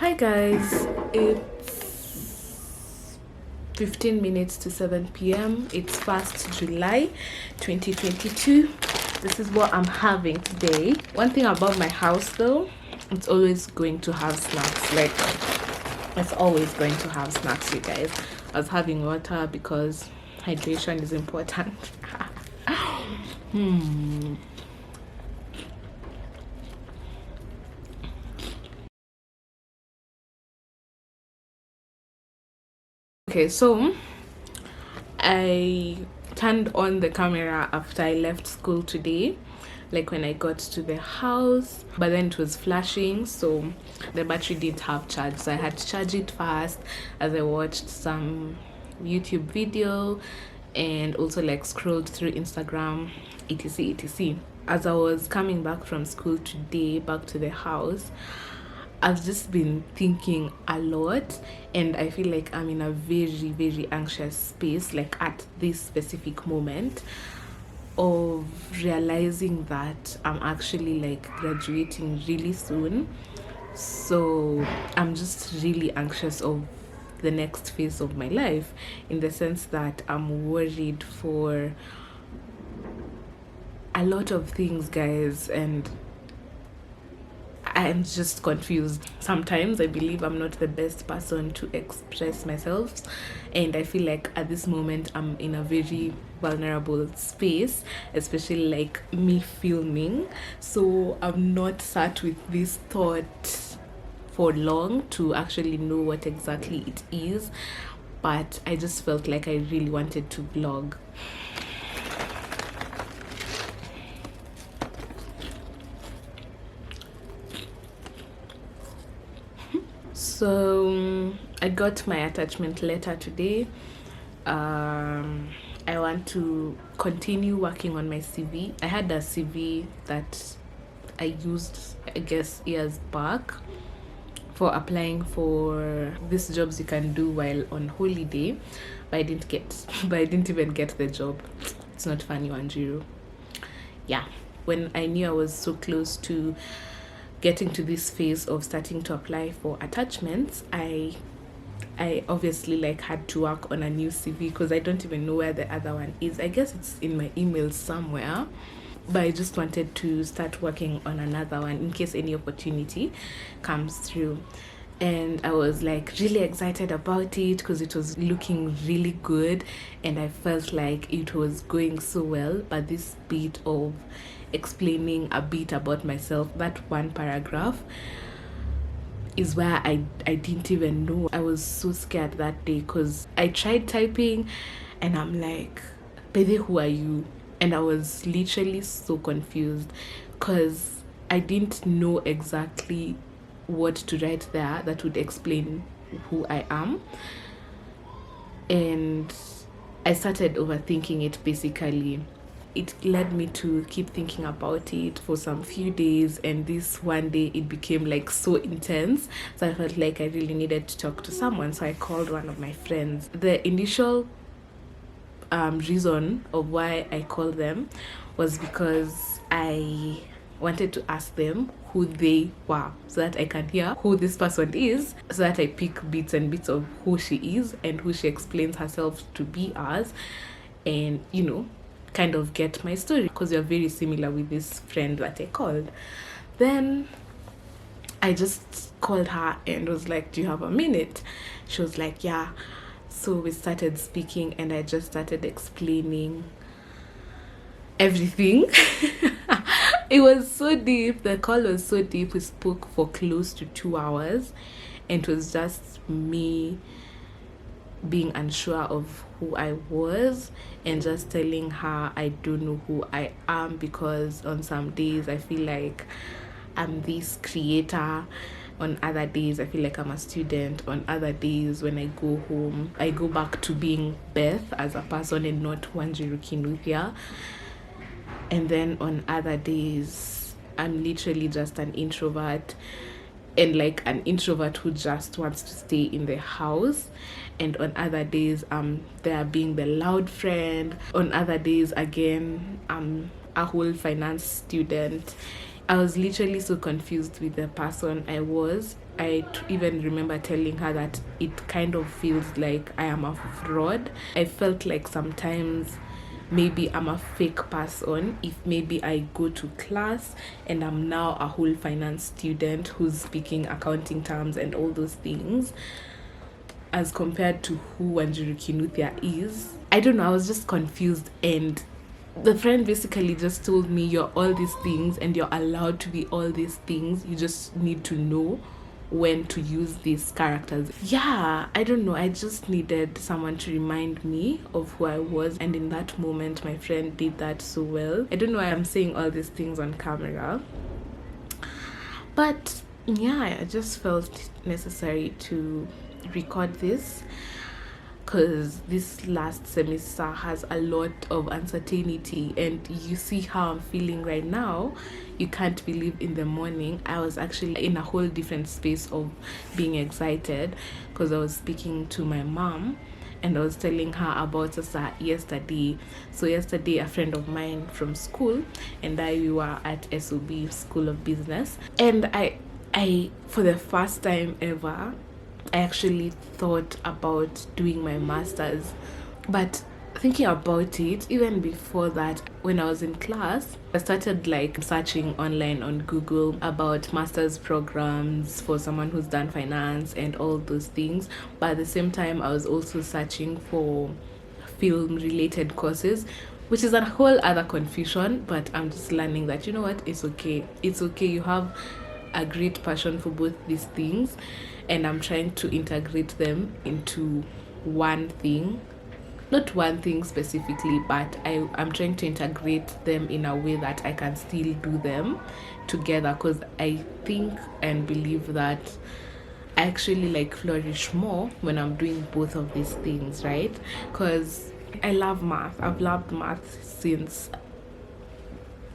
Hi guys, it's 15 minutes to 7 p.m. It's 1st July 2022. This is what I'm having today. One thing about my house though, it's always going to have snacks. Like, it's always going to have snacks, you guys. I was having water because hydration is important. Okay, so I turned on the camera after I left school today, like when I got to the house, but then it was flashing, so the battery didn't have charge, so I had to charge it fast as I watched some YouTube video and also like scrolled through Instagram, etc. As I was coming back from school today back to the house, I've just been thinking a lot, and I feel like I'm in a very anxious space, like at this specific moment of realizing that I'm actually like graduating really soon. So I'm just really anxious of the next phase of my life, in the sense that I'm worried for a lot of things, guys, and I'm just confused. Sometimes I believe I'm not the best person to express myself, and I feel like at this moment I'm in a very vulnerable space, especially like me filming. So I'm not sat with this thought for long to actually know what exactly it is, but I just felt like I really wanted to vlog. So I got my attachment letter today. I want to continue working on my CV. I had a CV that I used, I guess, years back for applying for these jobs you can do while on holiday, but I didn't even get the job. It's not funny, Wanjiru. Yeah, when I knew I was so close to getting to this phase of starting to apply for attachments, I obviously like had to work on a new CV, because I don't even know where the other one is. I guess it's in my email somewhere, but I just wanted to start working on another one in case any opportunity comes through. And I was like really excited about it because it was looking really good, and I felt like it was going so well. But this bit of explaining a bit about myself, that one paragraph, is where I didn't even know. I was so scared that day because I tried typing and I'm like, Bede, who are you? And I was literally so confused because I didn't know exactly what to write there that would explain who I am. And I started overthinking it basically. It led me to keep thinking about it for some few days, and this one day it became like so intense, so I felt like I really needed to talk to someone. So I called one of my friends. The initial reason of why I called them was because I wanted to ask them who they were, so that I can hear who this person is, so that I pick bits and bits of who she is and who she explains herself to be as, and kind of get my story, because we are very similar with this friend that I called. Then I just called her and was like, do you have a minute? She was like, yeah. So we started speaking and I just started explaining everything. It was so deep. The call was so deep. We spoke for close to 2 hours, and it was just me being unsure of who I was and just telling her I don't know who I am, because on some days I feel like I'm this creator, on other days I feel like I'm a student, on other days when I go home I go back to being Beth as a person and not Wanjiru Kinuthia, and then on other days I'm literally just an introvert, and like an introvert who just wants to stay in the house. And on other days there being the loud friend. On other days again I'm a whole finance student, I was literally so confused with the person I was. Even remember telling her that it kind of feels like I am a fraud. I felt like sometimes maybe I'm a fake person if maybe I go to class and I'm now a whole finance student who's speaking accounting terms and all those things, as compared to who Wanjiru Kinuthia is. I don't know, I was just confused, and the friend basically just told me, you're all these things and you're allowed to be all these things. You just need to know when to use these characters. Yeah, I don't know. I just needed someone to remind me of who I was. And in that moment, my friend did that so well. I don't know why I'm saying all these things on camera. But yeah, I just felt necessary to record this, because this last semester has a lot of uncertainty, and you see how I'm feeling right now. You can't believe in the morning I was actually in a whole different space of being excited, because I was speaking to my mom and I was telling her about yesterday. So yesterday, a friend of mine from school and we were at SOB, School of Business, and I for the first time ever, I actually thought about doing my master's. But thinking about it, even before that, when I was in class, I started like searching online on Google about master's programs for someone who's done finance and all those things. But at the same time, I was also searching for film related courses, which is a whole other confusion. But I'm just learning that, you know what, it's okay. It's okay. You have a great passion for both these things, and I'm trying to integrate them into one thing. Not one thing specifically, but I'm trying to integrate them in a way that I can still do them together, because I think and believe that I actually like flourish more when I'm doing both of these things, right? Because I love math. I've loved math since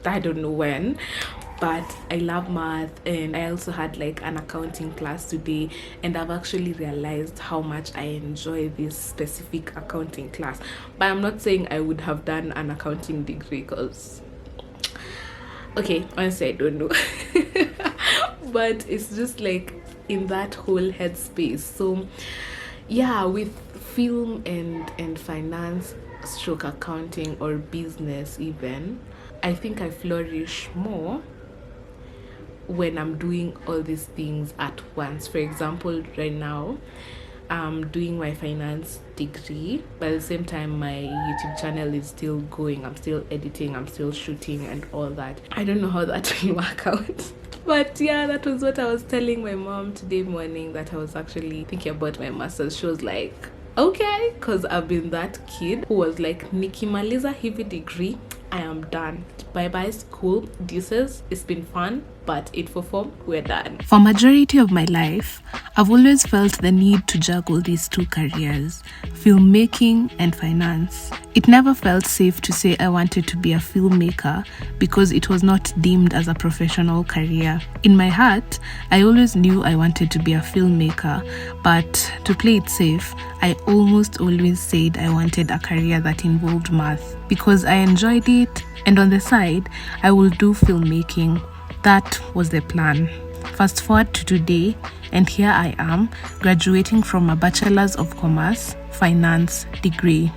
I don't know when, but I love math. And I also had like an accounting class today, and I've actually realized how much I enjoy this specific accounting class. But I'm not saying I would have done an accounting degree, because okay, honestly I don't know. But it's just like in that whole headspace. So yeah, with film and finance stroke accounting or business even, I think I flourish more when I'm doing all these things at once. For example, right now I'm doing my finance degree, but at the same time my YouTube channel is still going. I'm still editing, I'm still shooting and all that. I don't know how that will work out. But yeah, that was what I was telling my mom today morning, that I was actually thinking about my master's. She was like, okay, because I've been that kid who was like, nikimaliza hivi degree, I am done. Bye bye school. Deuces. It's been fun, but 844, we're done. For majority of my life, I've always felt the need to juggle these two careers, filmmaking and finance. It never felt safe to say I wanted to be a filmmaker because it was not deemed as a professional career. In my heart, I always knew I wanted to be a filmmaker, but to play it safe, I almost always said I wanted a career that involved math because I enjoyed it, and on the side, I will do filmmaking. That was the plan. Fast forward to today, and here I am, graduating from a Bachelor's of Commerce Finance degree.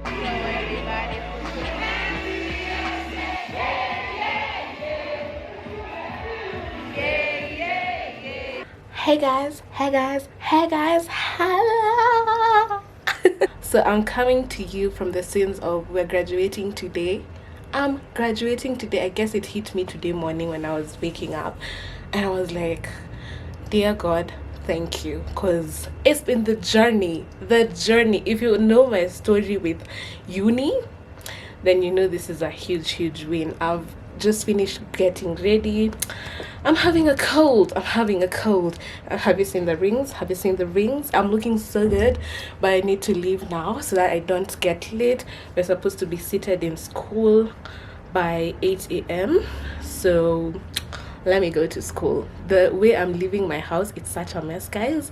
Hey guys, hello. So I'm coming to you from the scenes of we're graduating today. I'm graduating today. I guess it hit me today morning when I was waking up, and I was like, dear God, thank you, because it's been the journey. If you know my story with uni, then you know this is a huge win. I've just finished getting ready. I'm having a cold. Have you seen the rings? I'm looking so good, but I need to leave now so that I don't get late. We're supposed to be seated in school by 8 a.m. So let me go to school. The way I'm leaving my house, it's such a mess, guys.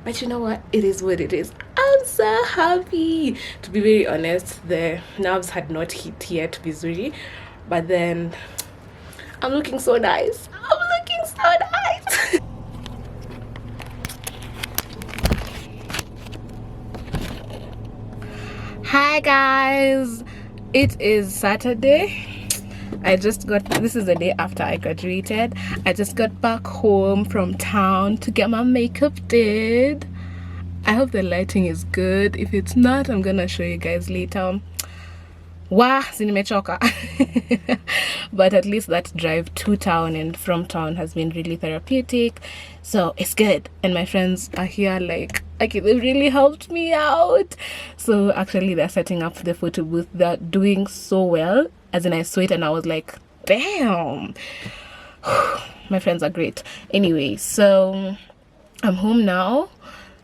But you know what? It is what it is. I'm so happy. To be very honest, the nerves had not hit yet, Vizuri. But then I'm looking so nice. Hi guys, it is Saturday. This is the day after I graduated. I just got back home from town to get my makeup did. I hope the lighting is good. If it's not, I'm gonna show you guys later. Nimechoka. But at least that drive to town and from town has been really therapeutic, so it's good. And my friends are here, like they really helped me out. So actually they're setting up the photo booth. They're doing so well, as in I saw it and I was like, damn. My friends are great. Anyway, so I'm home now.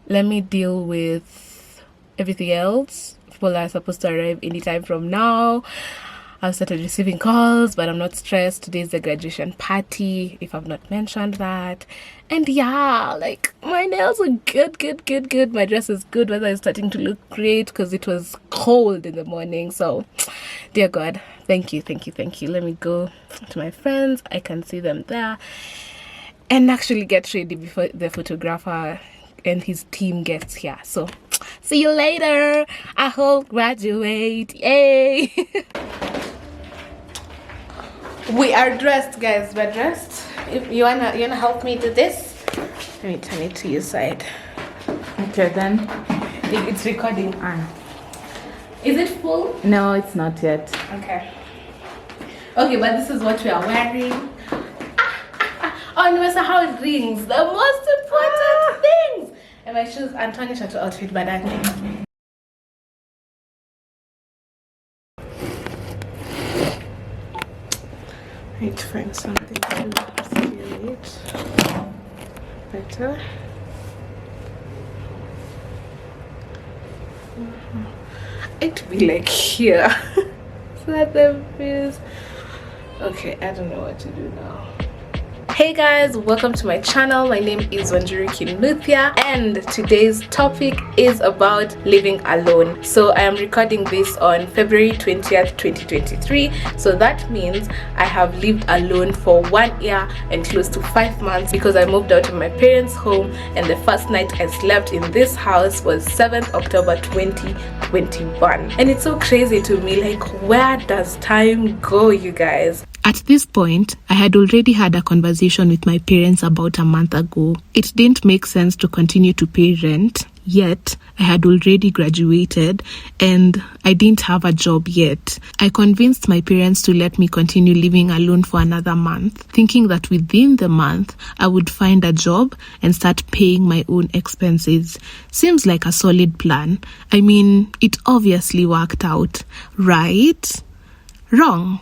Let me deal with everything else. People are supposed to arrive anytime from now. I've started receiving calls, but I'm not stressed. Today's the graduation party, if I've not mentioned that. And yeah, like my nails are good. My dress is good. Weather is starting to look great because it was cold in the morning. So dear God, thank you. Let me go to my friends. I can see them there and actually get ready before the photographer and his team gets here. So see you later. I hope graduate. Yay. We are dressed, guys. We're dressed. If you wanna help me do this, let me turn it to your side. Okay, then. It's recording. Is it full? No, it's not yet. Okay, but this is what we are wearing. Oh, no matter how it rings, the most important things. And my shoes, Antonia should outfit badani. I need to find something to seal it better. It be like here. So that the is okay. I don't know what to do now. Hey guys, welcome to my channel. My name is Wanjiru Kinuthia and today's topic is about living alone. So I am recording this on February 20th 2023, so that means I have lived alone for 1 year and close to 5 months, because I moved out of my parents' home and the first night I slept in this house was 7th October 2021. And it's so crazy to me, like where does time go, you guys? At this point, I had already had a conversation with my parents about a month ago. It didn't make sense to continue to pay rent, yet I had already graduated and I didn't have a job yet. I convinced my parents to let me continue living alone for another month, thinking that within the month I would find a job and start paying my own expenses. Seems like a solid plan. I mean, it obviously worked out, right? Wrong.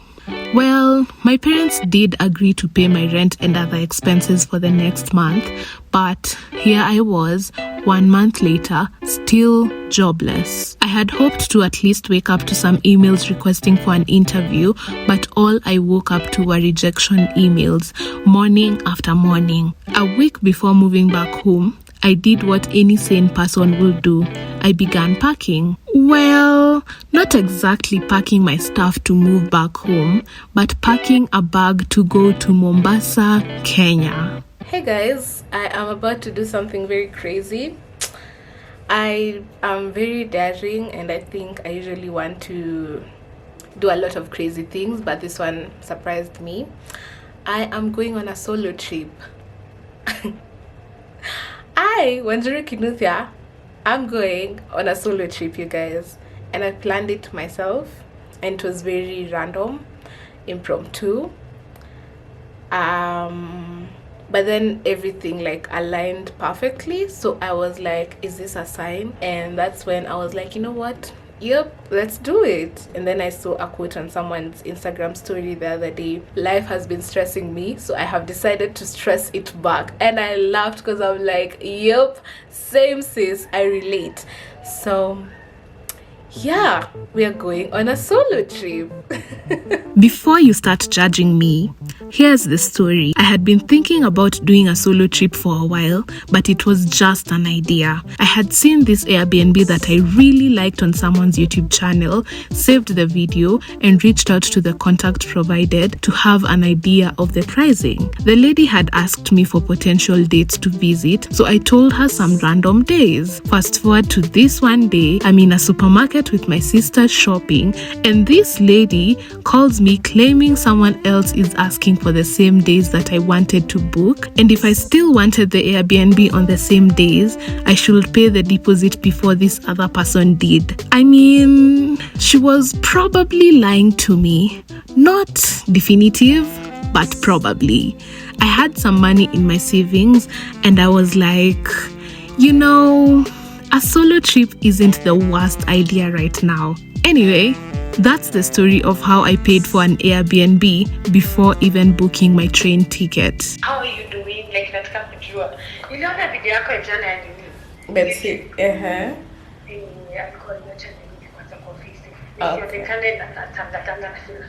Well, my parents did agree to pay my rent and other expenses for the next month, but here I was, 1 month later, still jobless. I had hoped to at least wake up to some emails requesting for an interview, but all I woke up to were rejection emails, morning after morning. A week before moving back home, I did what any sane person will do. I began packing. Well, not exactly packing my stuff to move back home, but packing a bag to go to Mombasa, Kenya. Hey guys, I am about to do something very crazy. I am very daring and I think I usually want to do a lot of crazy things, but this one surprised me. I am going on a solo trip. Wanjiru Kinuthia, I'm going on a solo trip, you guys, and I planned it myself and it was very random, impromptu, but then everything like aligned perfectly. So I was like, is this a sign? And that's when I was like, you know what, yep, let's do it. And then I saw a quote on someone's Instagram story the other day: life has been stressing me, so I have decided to stress it back. And I laughed because I'm like, yep, same sis, I relate. So yeah, we are going on a solo trip. Before you start judging me, here's the story. I had been thinking about doing a solo trip for a while, but it was just an idea. I had seen this Airbnb that I really liked on someone's YouTube channel, saved the video, and reached out to the contact provided to have an idea of the pricing. The lady had asked me for potential dates to visit, so I told her some random days. Fast forward to this one day, I'm in a supermarket supermarket with my sister shopping, and this lady calls me claiming someone else is asking for the same days that I wanted to book, and if I still wanted the Airbnb on the same days, I should pay the deposit before this other person did. I mean, she was probably lying to me. Not definitive, but probably. I had some money in my savings, and I was like, a solo trip isn't the worst idea right now. Anyway, that's the story of how I paid for an Airbnb before even booking my train ticket. How are you doing? Like, nataka kujua. Niliona video yako jana ya nini? Let's see. Alikuwa yote nini kwanza kwa ofisi. Nisionekane na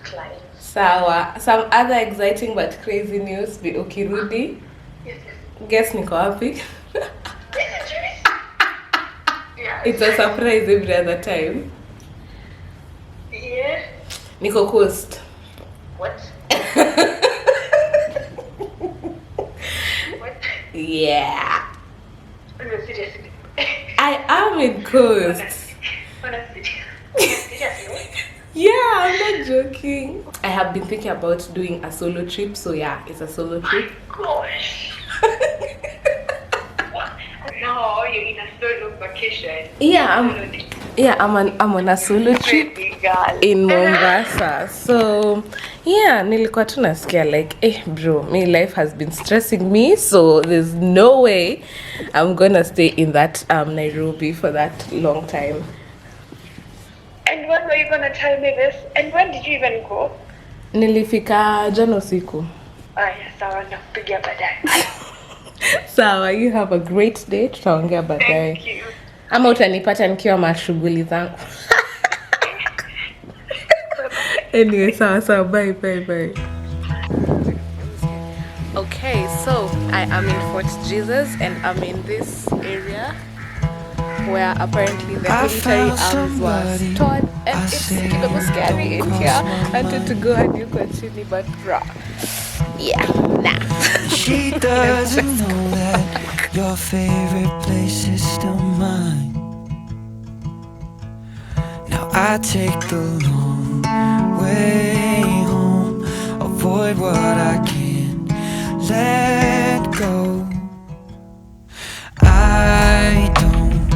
client. Sawa. Some other exciting but crazy news. Ukirudi. Yes. Guess niko wapi? It's a surprise every other time. Yeah. Niko Coast. What? What? Yeah. No, seriously. I am in Coast. Yeah, I'm not joking. I have been thinking about doing a solo trip, so yeah, it's a solo trip. Gosh. No, you're in a solo vacation. Yeah, I'm on a solo trip in Mombasa. So yeah, nilikuwa tu nasikia like, bro, my life has been stressing me, so there's no way I'm gonna stay in that Nairobi for that long time. And when were you gonna tell me this? And when did you even go? Nilifika jana usiku. Sawa, nakupigia baadaye. Sawa, you have a great day. Tutaongea baadaye. Thank you. Ama utanipata nikiwa mashughuli zangu. Anyway, sawa, bye. Okay, so I am in Fort Jesus and I'm in this area where apparently the military arms were stored, and it's kidogo scary in here. I wanted to go and you continue, but bruh, yeah, nah. She doesn't know that your favorite place is still mine. Now I take the long way home, avoid what I can't let go. I don't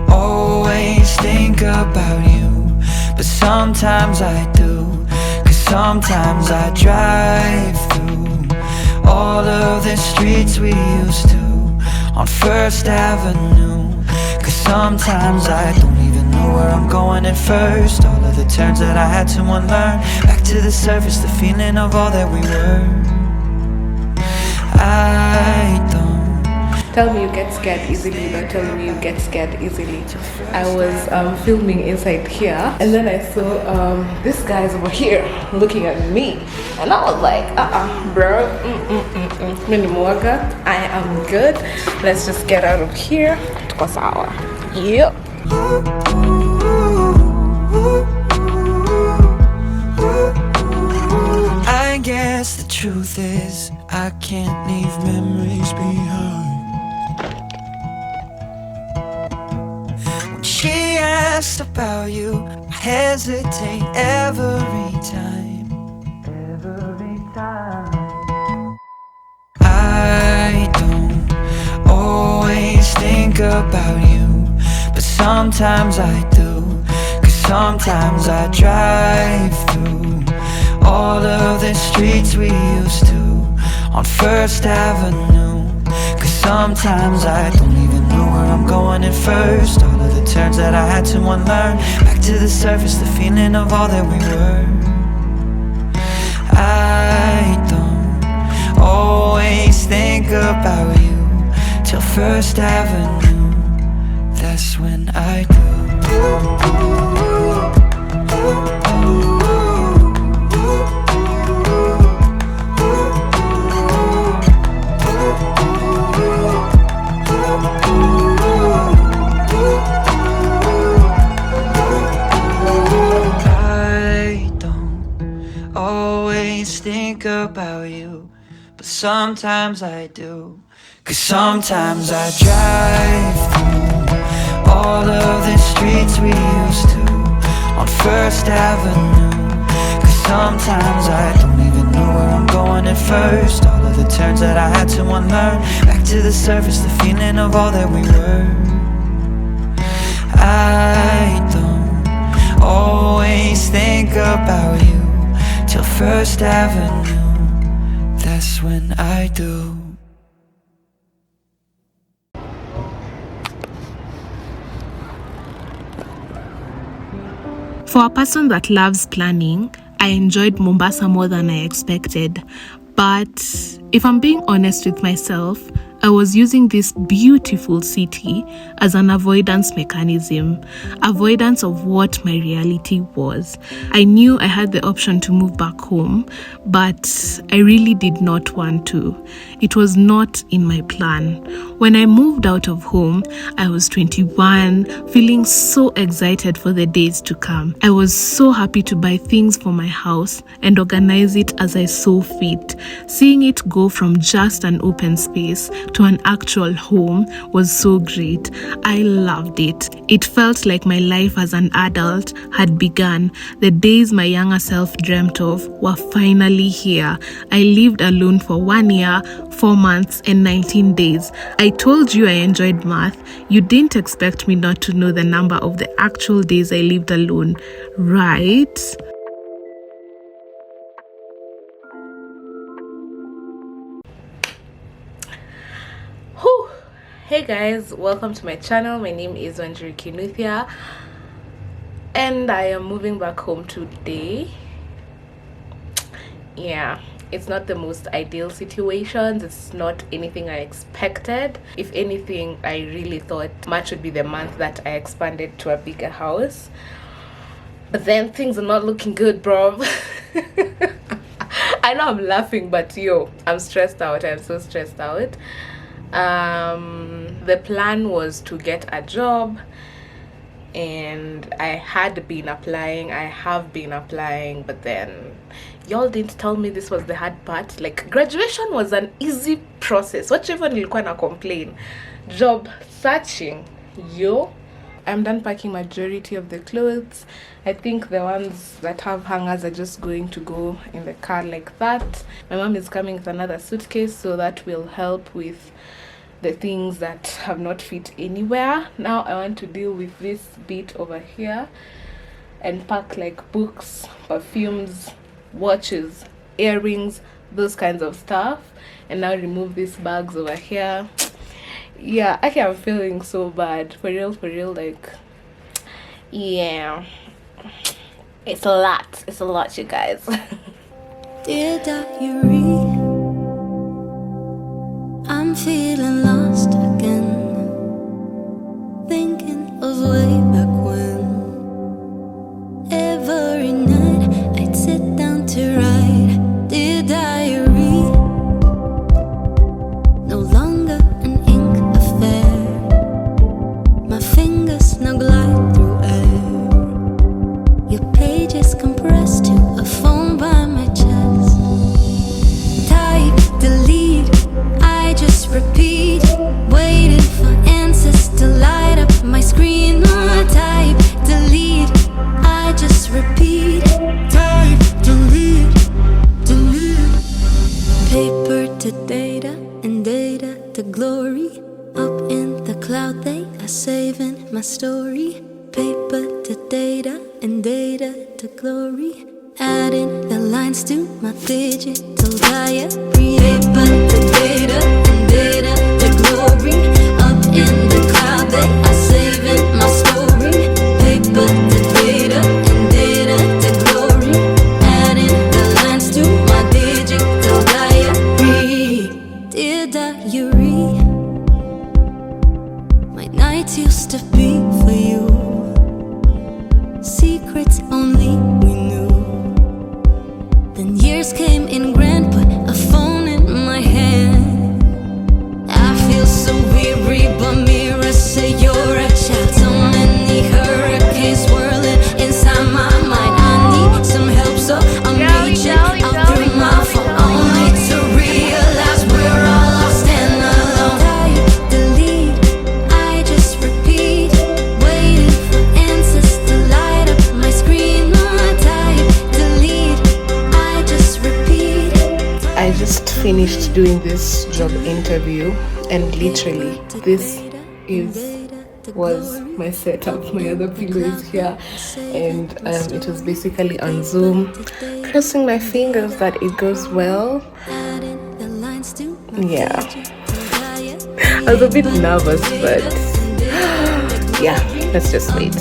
always think about you, but sometimes I do, 'cause sometimes I drive through all of the streets we used to on First Avenue, 'cause sometimes I don't even know where I'm going at first. All of the turns that I had to unlearn, back to the surface, the feeling of all that we were. I don't. Tell me you get scared easily, don't tell me you get scared easily. I was filming inside here, and then I saw this guy's over here looking at me, and I was like, bro, Minimuaga, I am good. Let's just get out of here. Tuko sawa. Yep. I guess the truth is I can't leave memories behind. When she asks about you, I hesitate every time. I don't always think about you, but sometimes I do, 'cause sometimes I drive through all of the streets we used to on First Avenue, 'cause sometimes I don't even know where I'm going at first. All of the turns that I had to unlearn, back to the surface, the feeling of all that we were. I don't always think about you till First Avenue, that's when I do. Think about you, but sometimes I do, 'cause sometimes I drive through all of the streets we used to on First Avenue. Cause sometimes I don't even know where I'm going at first. All of the turns that I had to unlearn, back to the surface, the feeling of all that we were. I don't always think about you till First Avenue, that's when I do. For a person that loves planning, I enjoyed Mombasa more than I expected. But if I'm being honest with myself, I was using this beautiful city as an avoidance mechanism, avoidance of what my reality was. I knew I had the option to move back home, but I really did not want to. It was not in my plan. When I moved out of home, I was 21, feeling so excited for the days to come. I was so happy to buy things for my house and organize it as I saw fit. Seeing it go from just an open space to an actual home was so great. I loved it. It felt like my life as an adult had begun. The days my younger self dreamt of were finally here. I lived alone for 1 year, 4 months, and 19 days. I told you I enjoyed math. You didn't expect me not to know the number of the actual days I lived alone, right? Hey guys, welcome to my channel. My name is Wanjiri Kinuthia and I am moving back home today. Yeah, it's not the most ideal situation. It's not anything I expected. If anything, I really thought March would be the month that I expanded to a bigger house, but then things are not looking good, bro. I know I'm laughing, but yo, I'm stressed out. I'm so stressed out. The plan was to get a job, and I have been applying, but then y'all didn't tell me this was the hard part. Like, graduation was an easy process. Whichever nilikuwa na complain, job searching, yo, I'm done packing majority of the clothes. I think the ones that have hangers are just going to go in the car like that. My mom is coming with another suitcase, so that will help with the things that have not fit anywhere. Now I want to deal with this bit over here and pack like books, perfumes, watches, earrings, those kinds of stuff, and now remove these bags over here. Yeah, actually I'm feeling so bad, for real, like, yeah, it's a lot, you guys. Dear diary, I'm feeling lost again, thinking of way back when. Every night I'd sit down to write. Dear diary, no longer an ink affair. My fingers now glide through air. Your pages compressed to a phone by my chest. Type, delete, I just repeat, waiting for answers to light up my screen. Oh, type, delete, I just repeat. Type, delete, delete. Paper to data and data to glory. Up in the cloud they are saving my story. Paper to data and data to glory. Adding the lines to my digital diary. Paper to data and data to glory. Up in the cloud they are saving my story. Paper to data and data to glory. Adding the lines to my digital diary. Dear diary, my nights used to be for you. Secrets only we knew. Then years came in grand, put a phone in my hand. I feel so weary, but mirrors say you're a child. So many hurricanes swirling inside my mind. I need some help, so I'm reaching out through my phone, only to realize we're all lost and alone. Type, delete, I just repeat, doing this job interview, and literally this was my setup. My other pillow is here, and it was basically on Zoom, crossing my fingers that it goes well. Yeah, I was a bit nervous, but yeah, let's just wait.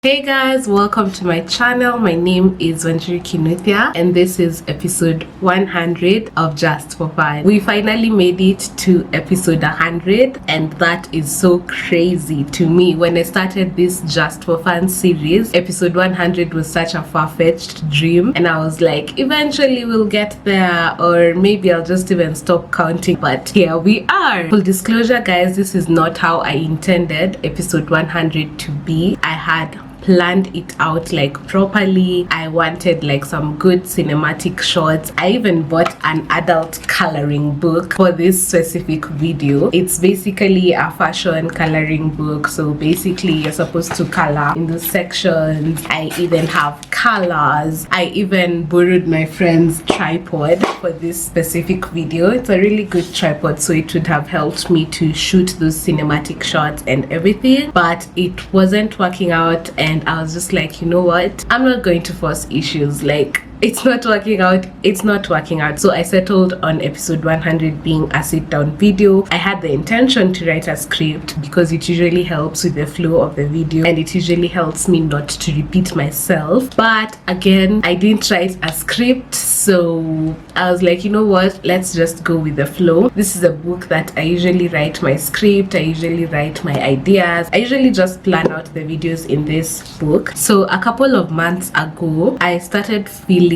Hey guys, welcome to my channel. My name is Wanjiri Kinuthia, and this is episode 100 of Just for Fun. We finally made it to episode 100, and that is so crazy to me. When I started this Just for Fun series, episode 100 was such a far-fetched dream, and I was like, eventually we'll get there, or maybe I'll just even stop counting, but here we are. Full disclosure guys, this is not how I intended episode 100 to be. I had planned it out like properly. I wanted like some good cinematic shots. I even bought an adult coloring book for this specific video. It's basically a fashion coloring book, so basically you're supposed to color in the sections. I even have colors. I even borrowed my friend's tripod for this specific video. It's a really good tripod, so it would have helped me to shoot those cinematic shots and everything, but it wasn't working out, and I was just like, you know what, I'm not going to force issues. Like, it's not working out, it's not working out. So I settled on episode 100 being a sit down video. I had the intention to write a script because it usually helps with the flow of the video, and it usually helps me not to repeat myself. But again, I didn't write a script, so I was like, you know what, let's just go with the flow. This is a book that I usually write my script, I usually write my ideas, I usually just plan out the videos in this book. So a couple of months ago, I started feeling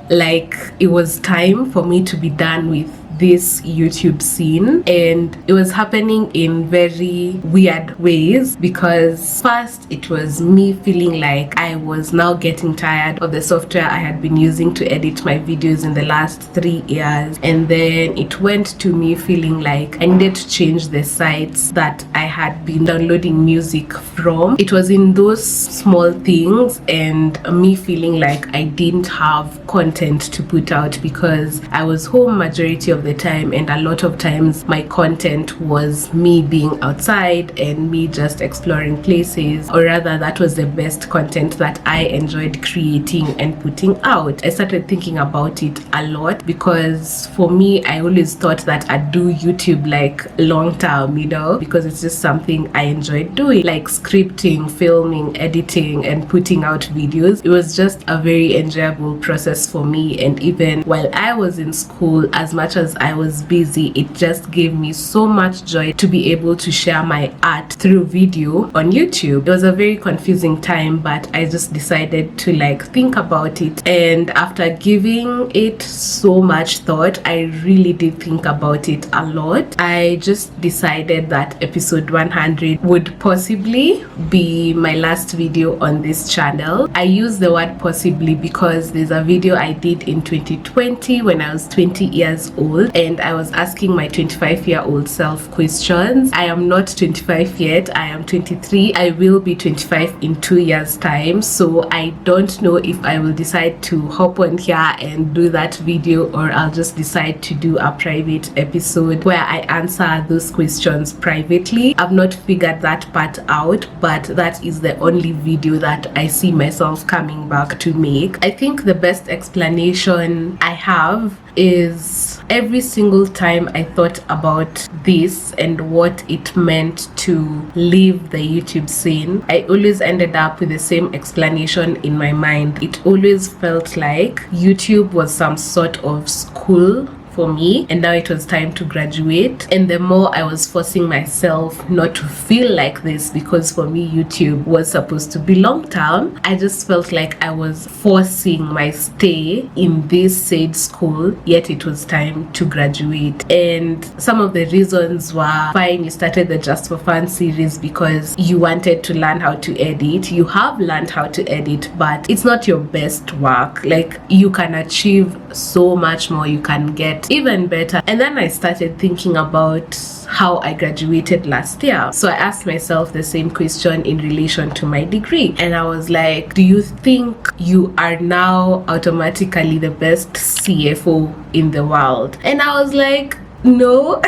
like it was time for me to be done with this YouTube scene, and it was happening in very weird ways, because first it was me feeling like I was now getting tired of the software I had been using to edit my videos in the last 3 years, and then it went to me feeling like I needed to change the sites that I had been downloading music from. It was in those small things, and me feeling like I didn't have content to put out because I was home majority of the time, and a lot of times my content was me being outside and me just exploring places, or rather that was the best content that I enjoyed creating and putting out. I started thinking about it a lot, because for me, I always thought that I'd do YouTube like long term, you know, because it's just something I enjoyed doing, like scripting, filming, editing, and putting out videos. It was just a very enjoyable process for me, and even while I was in school, as much as I was busy, it just gave me so much joy to be able to share my art through video on YouTube. It was a very confusing time, but I just decided to like think about it, and after giving it so much thought, I really did think about it a lot. I just decided that episode 100 would possibly be my last video on this channel. I use the word possibly because there's a video I did in 2020 when I was 20 years old, and I was asking my 25-year-old self questions. I am not 25 yet, I am 23. I will be 25 in 2 years time, so I don't know if I will decide to hop on here and do that video, or I'll just decide to do a private episode where I answer those questions privately. I've not figured that part out, but that is the only video that I see myself coming back to make. I think the best explanation I have is every single time I thought about this and what it meant to leave the YouTube scene, I always ended up with the same explanation in my mind. It always felt like YouTube was some sort of school for me, and now it was time to graduate. And the more I was forcing myself not to feel like this, because for me YouTube was supposed to be long term, I just felt like I was forcing my stay in this said school, yet it was time to graduate. And some of the reasons were, fine, you started the Just for Fun series because you wanted to learn how to edit. You have learned how to edit, but it's not your best work. Like, you can achieve so much more, you can get even better. And then I started thinking about how I graduated last year. So I asked myself the same question in relation to my degree, and I was like, do you think you are now automatically the best CFO in the world? And I was like, no.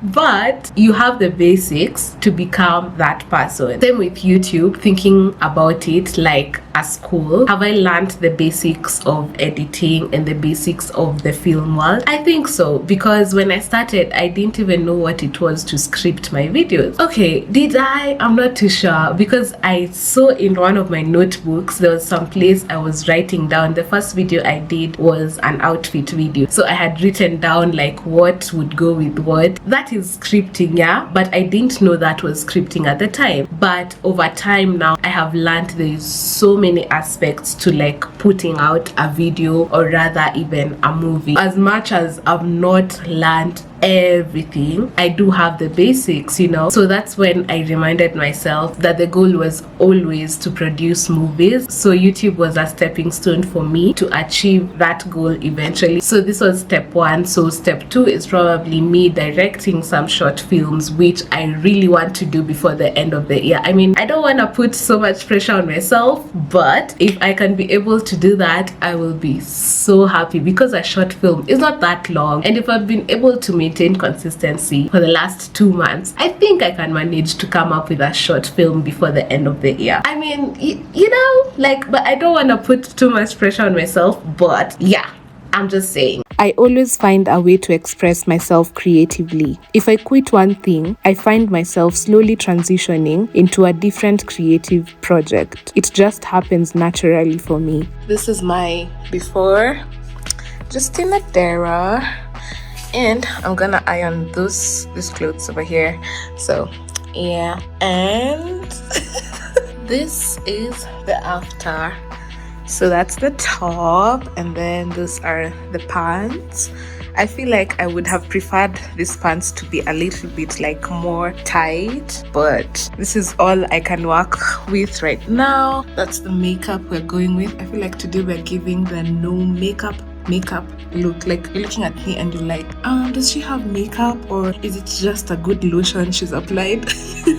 But you have the basics to become that person. Same with YouTube, thinking about it like a school. Have I learned the basics of editing and the basics of the film world? I think so, because when I started, I didn't even know what it was to script my videos. Okay, did I? I'm not too sure, because I saw in one of my notebooks, there was some place I was writing down. The first video I did was an outfit video. So I had written down like what would go with what. That is scripting, yeah, but I didn't know that was scripting at the time. But over time now, I have learned there's so many aspects to like putting out a video, or rather even a movie. As much as I've not learned everything, I do have the basics, you know. So that's when I reminded myself that the goal was always to produce movies. So YouTube was a stepping stone for me to achieve that goal eventually. So this was step one. So step two is probably me directing some short films, which I really want to do before the end of the year. I mean, I don't want to put so much pressure on myself, but if I can be able to do that, I will be so happy, because a short film is not that long. And if I've been able to maintain consistency for the last 2 months, I think I can manage to come up with a short film before the end of the year. I mean, you know, like, but I don't want to put too much pressure on myself, but yeah, I'm just saying. I always find a way to express myself creatively. If I quit one thing, I find myself slowly transitioning into a different creative project. It just happens naturally for me. This is my before, just in a Dara, and I'm gonna iron these clothes over here. So yeah, and this is the after. So that's the top, and then those are the pants. I feel like I would have preferred these pants to be a little bit like more tight, but this is all I can work with right now. That's the makeup we're going with. I feel like today we're giving the no makeup look. Like, you're looking at me and you're like, does she have makeup, or is it just a good lotion she's applied?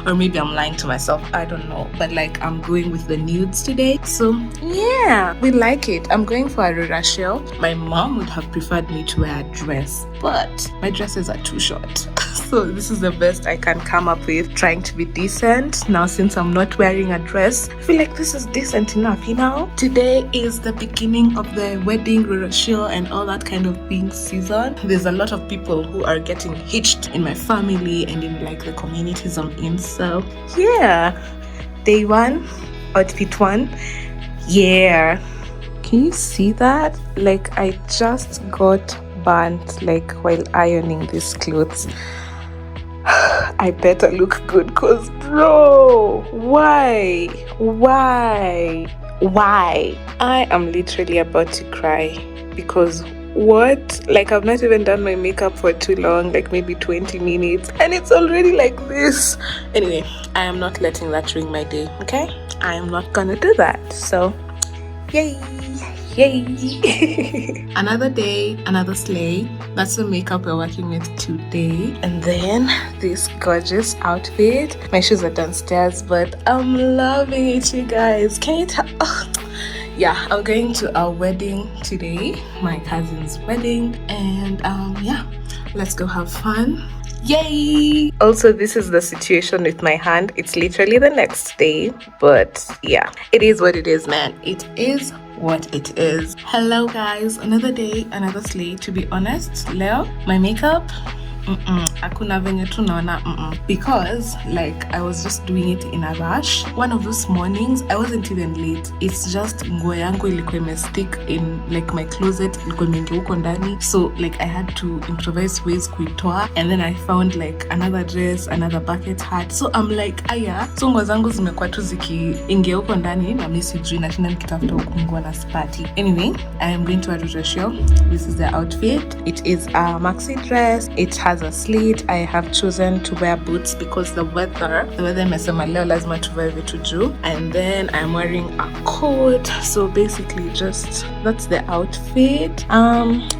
Or maybe I'm lying to myself, I don't know. But like, I'm going with the nudes today, so yeah, we like it. I'm going for a Rura shell. My mom would have preferred me to wear a dress, but my dresses are too short. So this is the best I can come up with, trying to be decent. Now, since I'm not wearing a dress, I feel like this is decent enough, you know? Today is the beginning of the wedding, Rura shell, and all that kind of thing season. There's a lot of people who are getting hitched in my family and in like the communities I'm in. So yeah, day one, outfit one. Yeah, can you see that? Like, I just got burnt like while ironing these clothes. I better look good, because bro, why I am literally about to cry, because what, like, I've not even done my makeup for too long, like maybe 20 minutes, and it's already like this. Anyway, I am not letting that ruin my day, okay? I am not gonna do that. So yay. Another day, another slay. That's the makeup we're working with today. And then this gorgeous outfit. My shoes are downstairs, but I'm loving it, you guys. Can you tell? Oh. Yeah, I'm going to our wedding today, my cousin's wedding, and yeah, let's go have fun. Yay! Also, this is the situation with my hand. It's literally the next day, but yeah, it is what it is, man. It is what it is. Hello guys, another day, another slay. To be honest, Leo, my makeup, Hakuna venye tu naona because like I was just doing it in a rush. One of those mornings I wasn't even late. It's just nguo yangu ilikuwa imestick in like my closet, ilikuwa imeingia huko ndani, so like I had to improvise ways kuitoa, and then I found like another dress, another bucket hat, so I'm like aya, so nguo zangu zimekuwa tu zikiingia huko ndani na mimi sijui, nashinda nikitafuta huko nguo na spati. Anyway, I am going to a show. This is the outfit. It is a maxi dress. It has a slit. I have chosen to wear boots because the weather imesema leo lazima tuvae vitu juu, and then I'm wearing a coat. So basically just that's the outfit.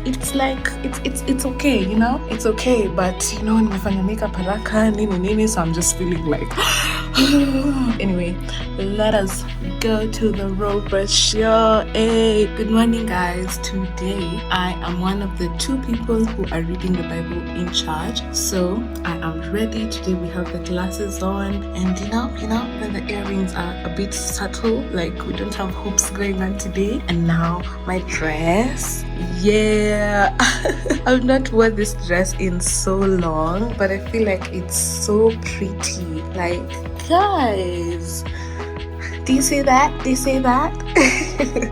It's like it's okay, you know, it's okay, but you know, nimefanya makeup haraka nini, so I'm just feeling like anyway, let us go to the rover show. Hey, good morning guys. Today I am one of the 2 people who are reading the Bible in church, so I am ready. Today we have the glasses on, and you know when the earrings are a bit subtle, like we don't have hoops going on today. And now my dress, yeah. I've not worn this dress in so long, but I feel like it's so pretty. Like, guys, do you see that?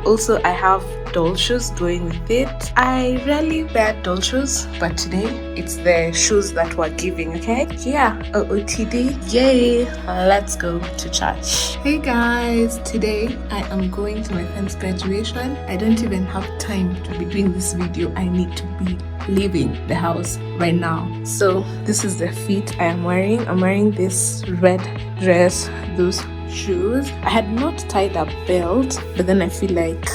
Also, I have doll shoes going with it. I rarely wear doll shoes, but today it's the shoes that we're giving, okay? Yeah, OOTD. Yay! Let's go to church. Hey guys, today I am going to my friend's graduation. I don't even have time to be doing this video. I need to be leaving the house right now. So this is the fit I am wearing. I'm wearing this red dress, those shoes. I had not tied a belt, but then I feel like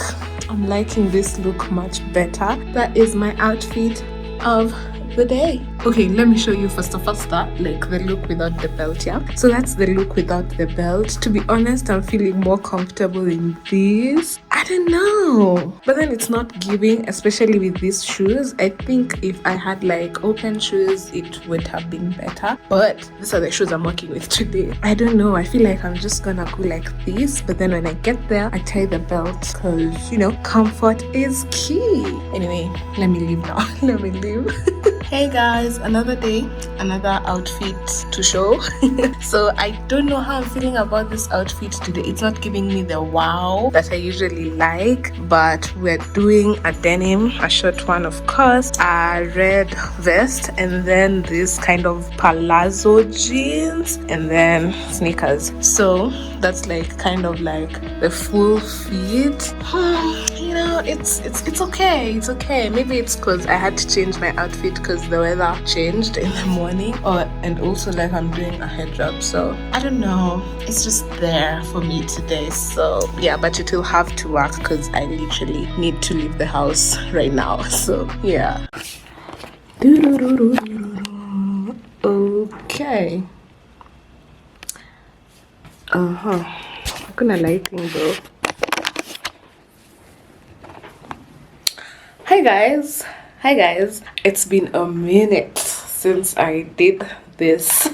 I'm liking this look much better. That is my outfit of the day. Okay, let me show you first like the look without the belt. Yeah, so that's the look without the belt. To be honest, I'm feeling more comfortable in this. I don't know, but then it's not giving, especially with these shoes. I think if I had like open shoes, it would have been better, but these are the shoes I'm working with today. I don't know, I feel like I'm just gonna go like this, but then when I get there I tie the belt, because you know, comfort is key. Anyway, let me leave now. Let me leave. Hey guys, another day, another outfit to show. So I don't know how I'm feeling about this outfit today. It's not giving me the wow that I usually like, but we're doing a denim, a short one of course, a red vest, and then this kind of palazzo jeans, and then sneakers. So that's like kind of like the full fit. You know, it's okay. Maybe it's because I had to change my outfit because the weather changed in the morning, and also like I'm doing a head wrap, so I don't know, it's just there for me today. So yeah, but it will have to work because I literally need to leave the house right now. So yeah. Okay. Hakuna lighting though. Hi guys, it's been a minute since I did this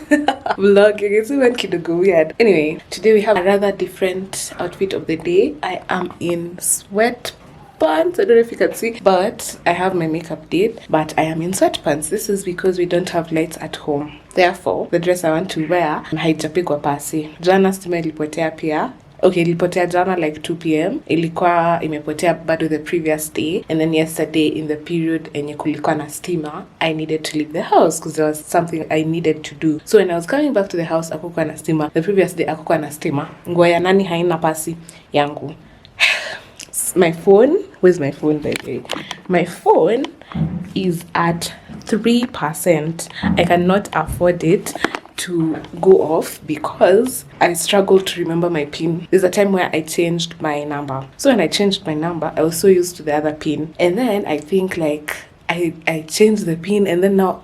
vlogging. It's even kidogo weird. Anyway, today we have a rather different outfit of the day. I am in sweatpants. I don't know if you can see, but I have my makeup date, but I am in sweatpants. This is because we don't have lights at home. Therefore, the dress I want to wear haijapigwa pasi. Jana stima ilipotea pia. Okay, ilipotea jana like 2 p.m. Ilikuwa imepotea bado the previous day, and then yesterday in the period enye kulikuwa na stima, I needed to leave the house because there was something I needed to do. So when I was coming back to the house, akukuwa na stima. The previous day akukuwa na stima. Nguo ya nani haina pasi? Yangu. My phone, where's my phone by the way? My phone is at 3%. I cannot afford it to go off because I struggle to remember my PIN. There's a time where I changed my number. So when I changed my number, I was so used to the other PIN. And then I think like I changed the PIN, and then now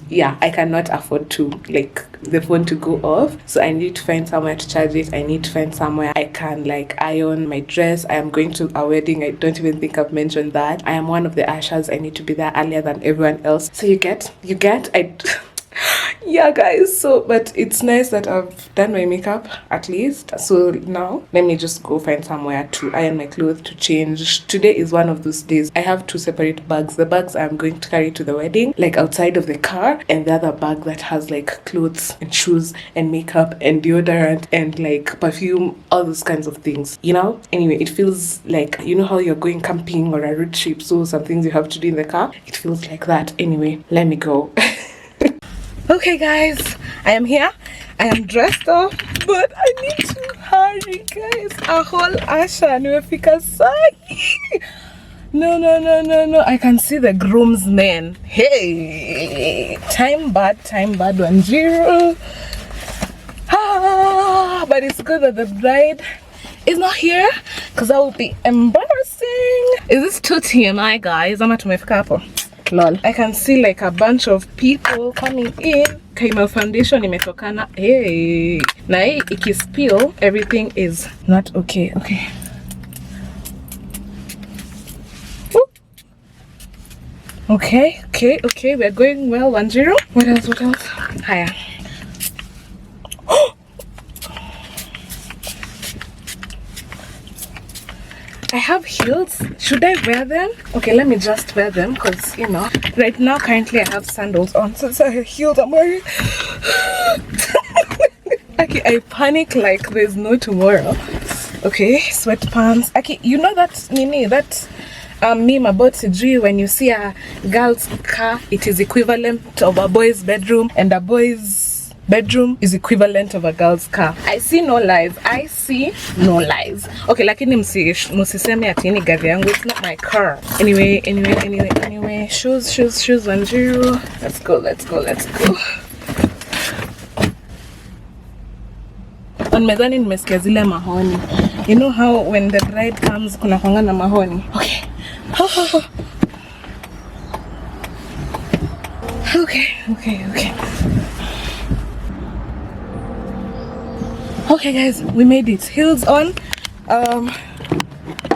yeah, I cannot afford to like the phone to go off. So I need to find somewhere to charge it. I need to find somewhere I can like iron my dress. I am going to a wedding. I don't even think I've mentioned that. I am one of the ushers. I need to be there earlier than everyone else. So you get Yeah, guys, so but it's nice that I've done my makeup at least. So now let me just go find somewhere to iron my clothes to change. Today is one of those days. I have two separate bags. The bags I'm going to carry to the wedding, like outside of the car, and the other bag that has like clothes and shoes and makeup and deodorant and like perfume, all those kinds of things, you know? Anyway, it feels like, you know how you're going camping or a road trip, so some things you have to do in the car? It feels like that. Anyway, let me go. Okay guys, I am here. I am dressed up, but I need to hurry guys. A whole Asha nimefika sahi. No. I can see the groomsmen. Hey, time bad, Wanjiru. But it's good that the bride is not here because that will be embarrassing. Is this too TMI guys? I'm at tumefika hapo. Lol. I can see like a bunch of people coming in. Okay, my foundation imetokana. Hey. Na hii ikispill, everything is not okay. Okay. Woo. Okay. We're going well. 1-0. What else? Higher. I have heels. Should I wear them? Okay, let me just wear them because, you know, right now currently I have sandals on. So it's a heels I'm wearing. Okay, I panic like there's no tomorrow. Okay, sweatpants. Okay, you know that Nini, that meme about Sijui, when you see a girl's car, it is equivalent of a boy's bedroom, and a boy's bedroom is equivalent of a girl's car. I see no lies. Okay, lakini msiseme ati ni gari yangu. It's not my car. Anyway. Shoes 1-0. Let's go. On mezani nimesikia zile mahoni. You know how when the bride comes kuna kwanga na mahoni. Okay. Okay. Okay guys, we made it. Heels on.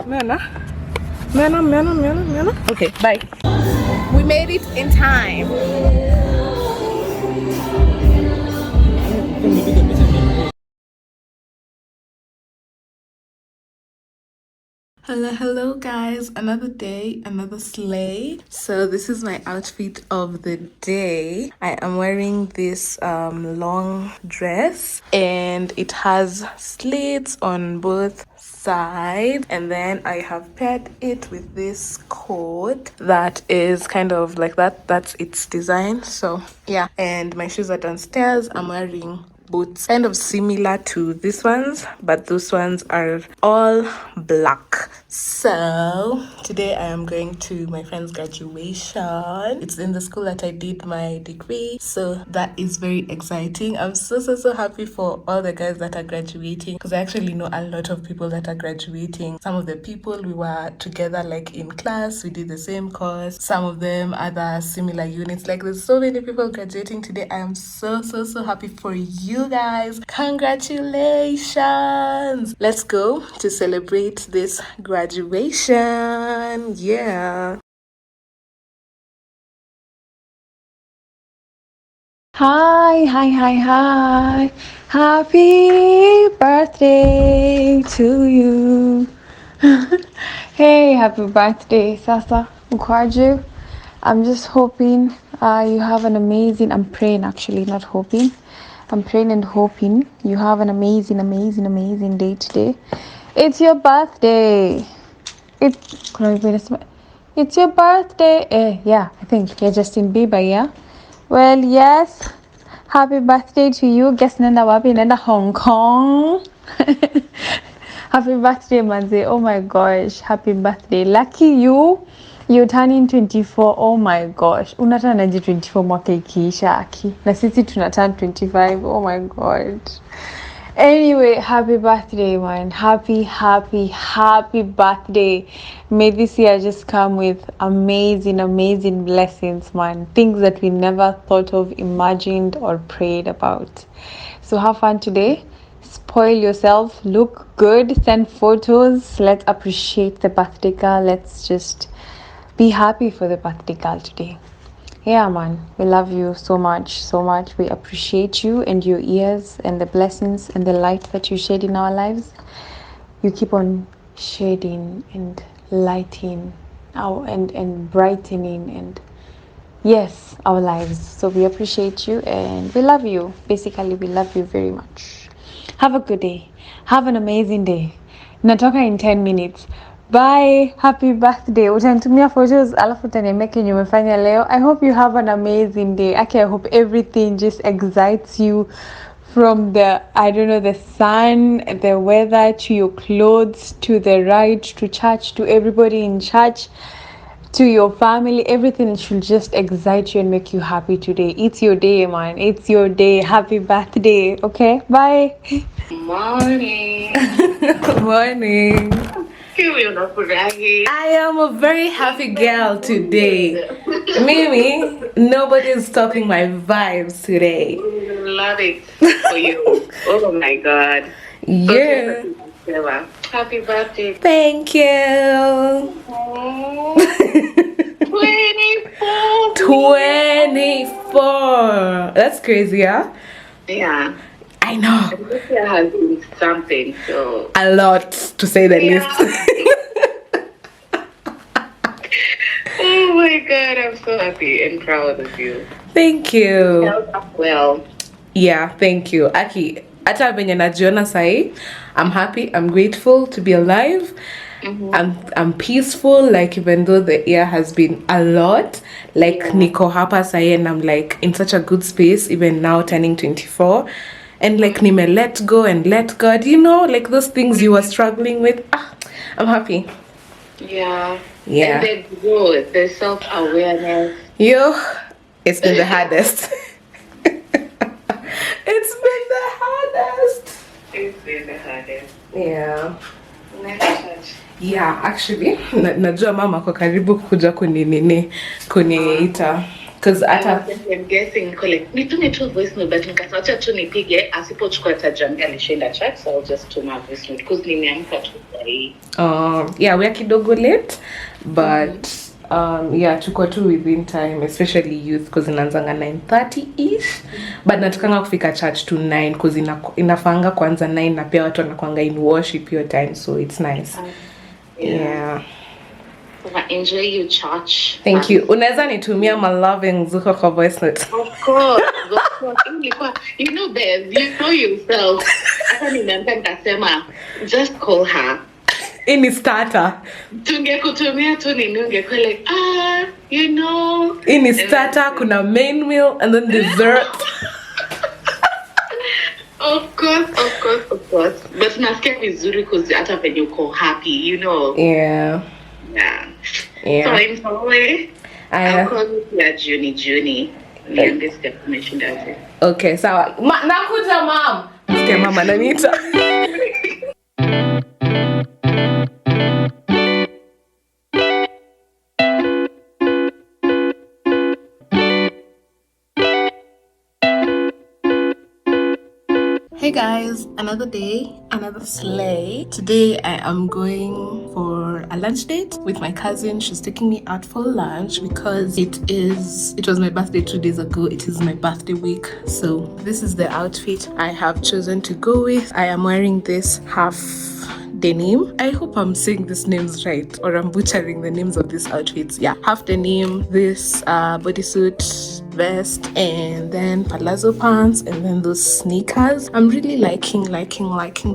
Mena. Okay, bye. We made it in time. Hello guys, another day, another sleigh. So this is my outfit of the day. I am wearing this long dress and it has slits on both sides, and then I have paired it with this coat that is kind of like that's its design. So yeah, and my shoes are downstairs. I'm wearing boots kind of similar to these ones, but those ones are all black. So today I am going to my friend's graduation. It's in the school that I did my degree, so that is very exciting. I'm so happy for all the guys that are graduating, because I actually know a lot of people that are graduating. Some of the people we were together like in class, we did the same course. Some of them other similar units. Like there's so many people graduating today. I am so happy for you guys. Congratulations. Let's go to celebrate this graduation. Yeah. Hi. Happy birthday to you. Hey, happy birthday, Sasa Mkwaju. I'm just hoping you have an amazing, I'm praying actually, not hoping. I'm praying and hoping you have an amazing day today. It's your birthday. It's your birthday. Yeah, I think. Yeah, Justin Bieber, yeah. Well, yes. Happy birthday to you. Guess nenda wapi? Nenda Hong Kong. Happy birthday, manze. Oh my gosh. Happy birthday. Lucky you. You're turning 24. Oh my gosh. Unatanaje 24 mwaka ikiisha aki. Na sisi tunaturn 25. Oh my god. Anyway, happy birthday, man. Happy birthday. May this year just come with amazing blessings, man. Things that we never thought of, imagined, or prayed about. So have fun today. Spoil yourself. Look good. Send photos. Let's appreciate the birthday girl. Let's just be happy for the birthday girl today. yeah, man, we love you so much, so much. We appreciate you and your ears and the blessings and the light that you shed in our lives. You keep on shading and lighting our and brightening and yes, our lives. So we appreciate you and we love you. Basically, we love you very much. Have a good day. Have an amazing day. Natoka in 10 minutes. Bye. Happy birthday. Utanitumia photos alafu utaniambia kenye umefanya leo. I hope you have an amazing day. Okay, I hope everything just excites you from the, I don't know, the sun, the weather, to your clothes, to the ride, to church, to everybody in church, to your family. Everything should just excite you and make you happy today. It's your day, man. It's your day. Happy birthday. Okay, bye. Morning. Morning. I am a very happy girl today. Mimi, nobody is stopping my vibes today. Love it for you. Oh my God. Yeah. Happy birthday. Thank you. 24. 24. That's crazy, huh? Yeah. I know. This year has been something, so. A lot, to say the least. Oh my God, I'm so happy and proud of you. Thank you. Held up well. Yeah, thank you. Aki, hata venye najiona sahi, I'm happy, I'm grateful to be alive. I'm peaceful, like even though the year has been a lot, like niko hapa sahi and I'm like in such a good space, even now turning 24. And like nime let go and let God, you know, like those things you were struggling with. I'm happy. Yeah. Yeah. And the growth, the self-awareness. Yo, it's been the hardest. It's been the hardest. It's been the hardest. Yeah. Next touch. Yeah, actually, najua mama kwa karibu kuja kuniita. Because I'm guessing collect. Nitume tu voice note but nikasema acha tu nipige asipochukua tajambia nishinda chat, so I'll just tuma voice note because nimeamka tu sahi. Yeah, we are kidogo late, but yeah, tuko tu within time, especially youth because inaanzanga 9:30ish, but natukanga kufika church to 9 because inafanga kwanza 9 na pia watu wanakuanga in worship your time, so it's nice. Yeah. Enjoy your church. Thank you. Unaweza nitumia my loving zuko kwa voice note. Of course. You know Bev, you know yourself. Hata nimeambia nikasema just call her. Ini starter. Tungekutumia tu nini ungekuwa like you know. Ini starter, kuna main meal and then dessert. Of course. But nasikia vizuri because hata when you call happy, you know. Yeah. So I'm sorry. I'll call you Juni. Niambie definition dazi. Okay, sawa. Nakuja mom. Sikia mama ananiita. Hey guys, another day, another slay. Today I am going for a lunch date with my cousin. She's taking me out for lunch because it was my birthday 2 days ago. It is my birthday week. So this is the outfit I have chosen to go with. I am wearing this half denim. I hope I'm saying these names right or I'm butchering the names of these outfits. Yeah, half denim, this bodysuit, vest, and then palazzo pants, and then those sneakers. I'm really liking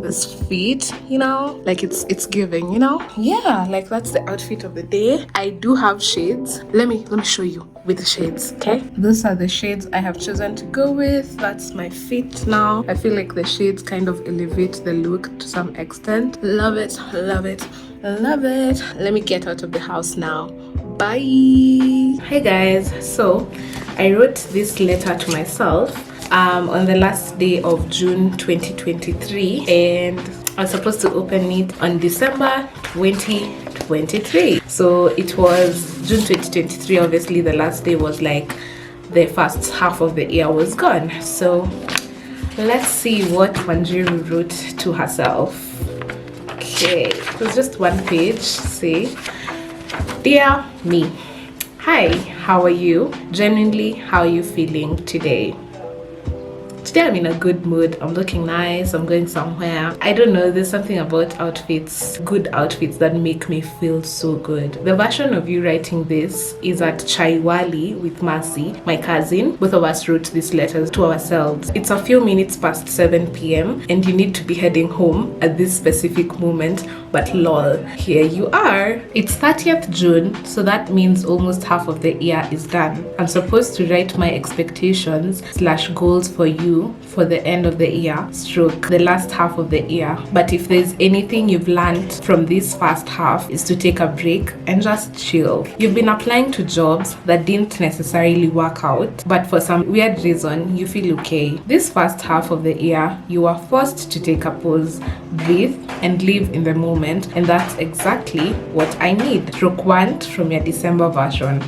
this fit, you know, like it's giving, you know. Yeah, like that's the outfit of the day. I do have shades. Let me show you with the shades. Okay, those are the shades I have chosen to go with. That's my fit now. I feel like the shades kind of elevate the look to some extent. Love it. Let me get out of the house now. Bye. Hey guys, so I wrote this letter to myself on the last day of June 2023, and I was supposed to open it on December 2023. So it was June 2023. Obviously the last day was like the first half of the year was gone. So let's see what Wanjiru wrote to herself. Okay, it was just one page. See, dear me, hi, how are you? Genuinely, how are you feeling today? Today I'm in a good mood. I'm looking nice. I'm going somewhere. I don't know, there's something about outfits, good outfits, that make me feel so good. The version of you writing this is at Chaiwali with Mercy, my cousin. Both of us wrote these letters to ourselves. It's a few minutes past 7 p.m. and you need to be heading home at this specific moment, but lol, here you are. It's 30th June, so that means almost half of the year is done. I'm supposed to write my expectations / goals for you for the end of the year / the last half of the year. But if there's anything you've learned from this first half, is to take a break and just chill. You've been applying to jobs that didn't necessarily work out, but for some weird reason you feel okay. This first half of the year, you are forced to take a pause, breathe, and live in the moment, and that's exactly what I need. Stroke 1 from your December version.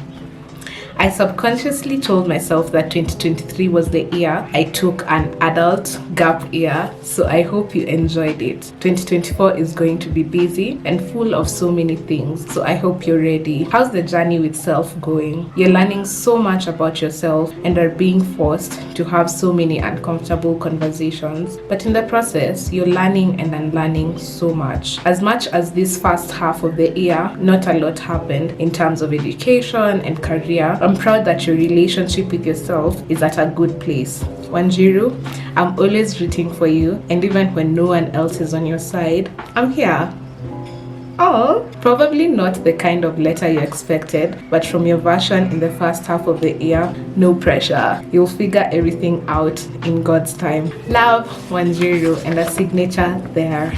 I subconsciously told myself that 2023 was the year I took an adult gap year, so I hope you enjoyed it. 2024 is going to be busy and full of so many things, so I hope you're ready. How's the journey with self going? You're learning so much about yourself and are being forced to have so many uncomfortable conversations, but in the process, you're learning and unlearning so much. As much as this first half of the year, not a lot happened in terms of education and career. I'm proud that your relationship with yourself is at a good place. Wanjiru, I'm always rooting for you, and even when no one else is on your side, I'm here. Oh, probably not the kind of letter you expected, but from your version in the first half of the year, no pressure. You'll figure everything out in God's time. Love, Wanjiru, and a signature there.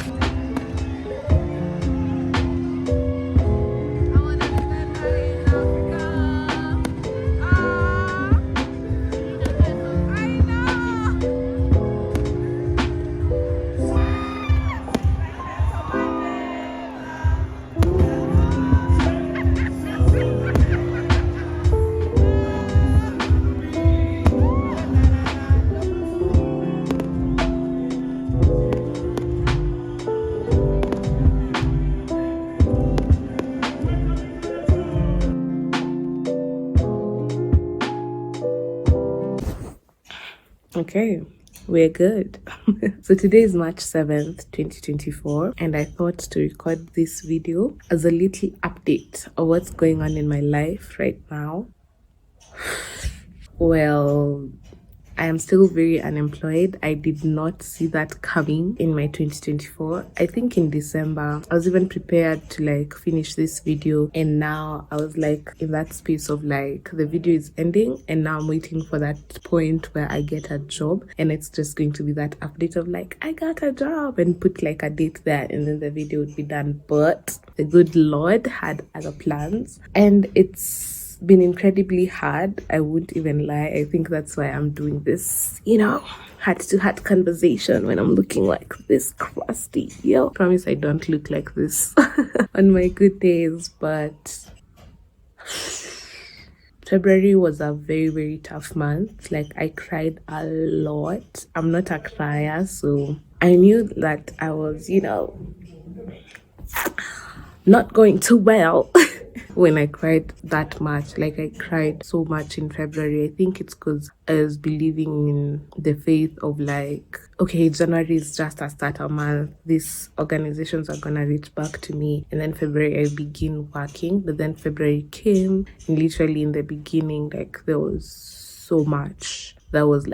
Okay, we're good. So today is March 7th, 2024, and I thought to record this video as a little update of what's going on in my life right now. Well, I am still very unemployed. I did not see that coming in my 2024. I think in December, I was even prepared to finish this video, and now I was in that space of the video is ending and now I'm waiting for that point where I get a job, and it's just going to be that update of I got a job and put a date there, and then the video would be done. But the good Lord had other plans, and it's been incredibly hard. I won't even lie. I think that's why I'm doing this, heart-to-heart conversation when I'm looking like this crusty. Yo, promise I don't look like this on my good days, but February was a very, very tough month. I cried a lot. I'm not a crier, so I knew that I was, not going too well when I cried that much. I cried so much in February. I think it's because I was believing in the faith of okay, January is just a starter month. These organizations are gonna reach back to me. And then February I begin working. But then February came, and literally in the beginning, there was so much that was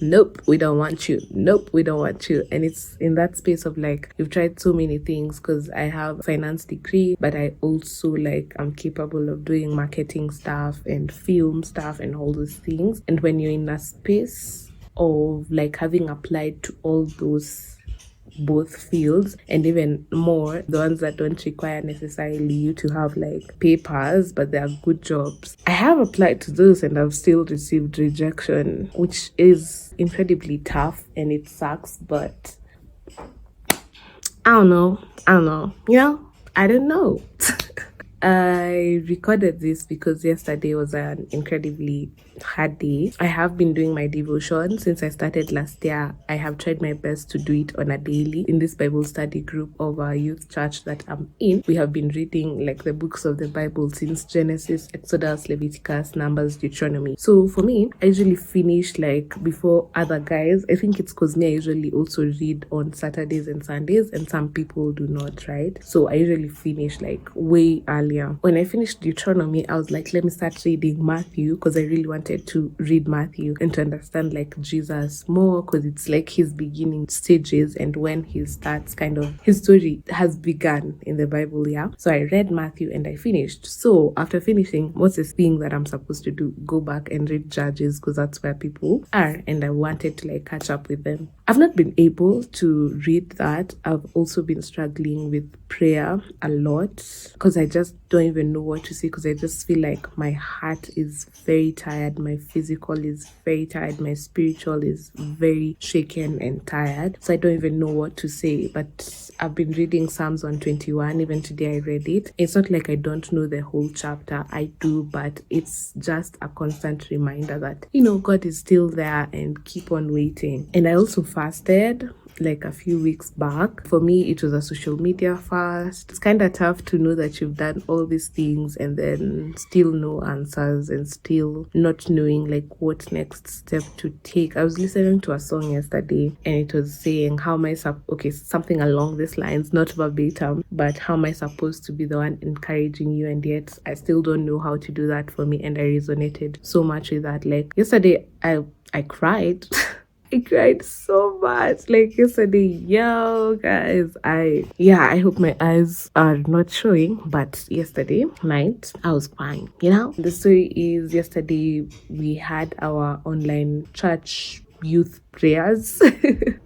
nope, we don't want you. Nope, we don't want you. And it's in that space of you've tried so many things, because I have a finance degree, but I also I'm capable of doing marketing stuff and film stuff and all those things. And when you're in a space of having applied to all those both fields, and even more the ones that don't require necessarily you to have papers, but they are good jobs, I have applied to those and I've still received rejection, which is incredibly tough and it sucks. But I don't know I don't know. I recorded this because yesterday was an incredibly hard day. I have been doing my devotion since I started last year. I have tried my best to do it on a daily. In this Bible study group of our youth church that I'm in, we have been reading like the books of the Bible since Genesis, Exodus, Leviticus, Numbers, Deuteronomy. So for me, I usually finish like before other guys. I think it's because me, I usually also read on Saturdays and Sundays, and some people do not, right? So I usually finish like way earlier. When I finished Deuteronomy, I was like, let me start reading Matthew, because I really wanted to read Matthew and to understand like Jesus more, because it's like his beginning stages and when he starts, kind of his story has begun in the Bible. Yeah, so I read Matthew and I finished. So after finishing, what's this thing that I'm supposed to do? Go back and read Judges, because that's where people are, and I wanted to like catch up with them. I've not been able to read that. I've also been struggling with prayer a lot, because I just don't even know what to say, because I just feel like my heart is very tired, my physical is very tired, my spiritual is very shaken and tired. So I don't even know what to say. But I've been reading Psalms 121. Even today I read it. It's not like I don't know the whole chapter. I do, but it's just a constant reminder that, you know, God is still there and keep on waiting. And I also fasted like a few weeks back. For me, it was a social media fast. It's kind of tough to know that you've done all these things and then still no answers and still not knowing like what next step to take. I was listening to a song yesterday and it was saying, how am I something along these lines, not verbatim, but how am I supposed to be the one encouraging you, and yet I still don't know how to do that for me. And I resonated so much with that. Like yesterday I cried. I cried so much. Like yesterday, yo guys, I hope my eyes are not showing, but yesterday night I was crying, you know. The story is, yesterday we had our online church youth prayers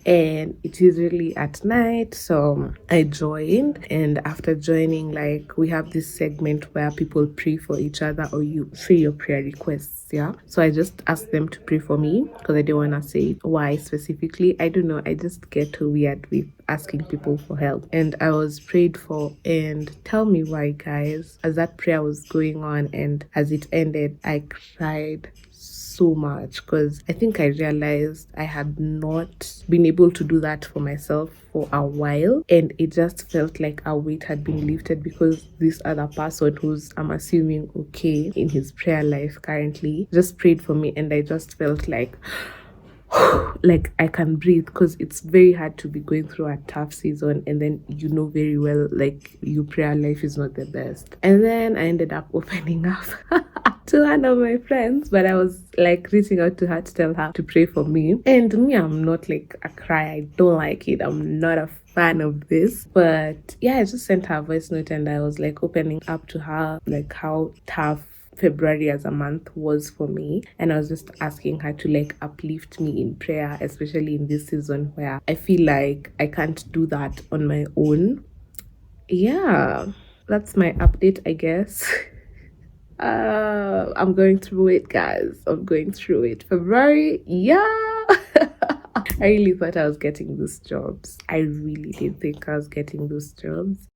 and it is really at night, so I joined. And after joining, like, we have this segment where people pray for each other, or you say your prayer requests. Yeah, so I just asked them to pray for me because I didn't want to say why specifically. I don't know, I just get too weird with asking people for help. And I was prayed for, and tell me why, guys, as that prayer was going on and as it ended, I cried so much, because I think I realized I had not been able to do that for myself for a while, and it just felt like a weight had been lifted, because this other person, who's, I'm assuming, okay in his prayer life currently, just prayed for me, and I just felt like like I can breathe, because it's very hard to be going through a tough season and then you know very well like your prayer life is not the best. And then I ended up opening up to one of my friends, but I was like reaching out to her to tell her to pray for me. And me, I'm not like a cry, I don't like it, I'm not a fan of this. But yeah, I just sent her a voice note and I was like opening up to her like how tough February as a month was for me, and I was just asking her to like uplift me in prayer, especially in this season where I feel like I can't do that on my own. Yeah, that's my update, I guess. I'm going through it, guys. I'm going through it. February, yeah. I really thought I was getting those jobs. I really did think I was getting those jobs.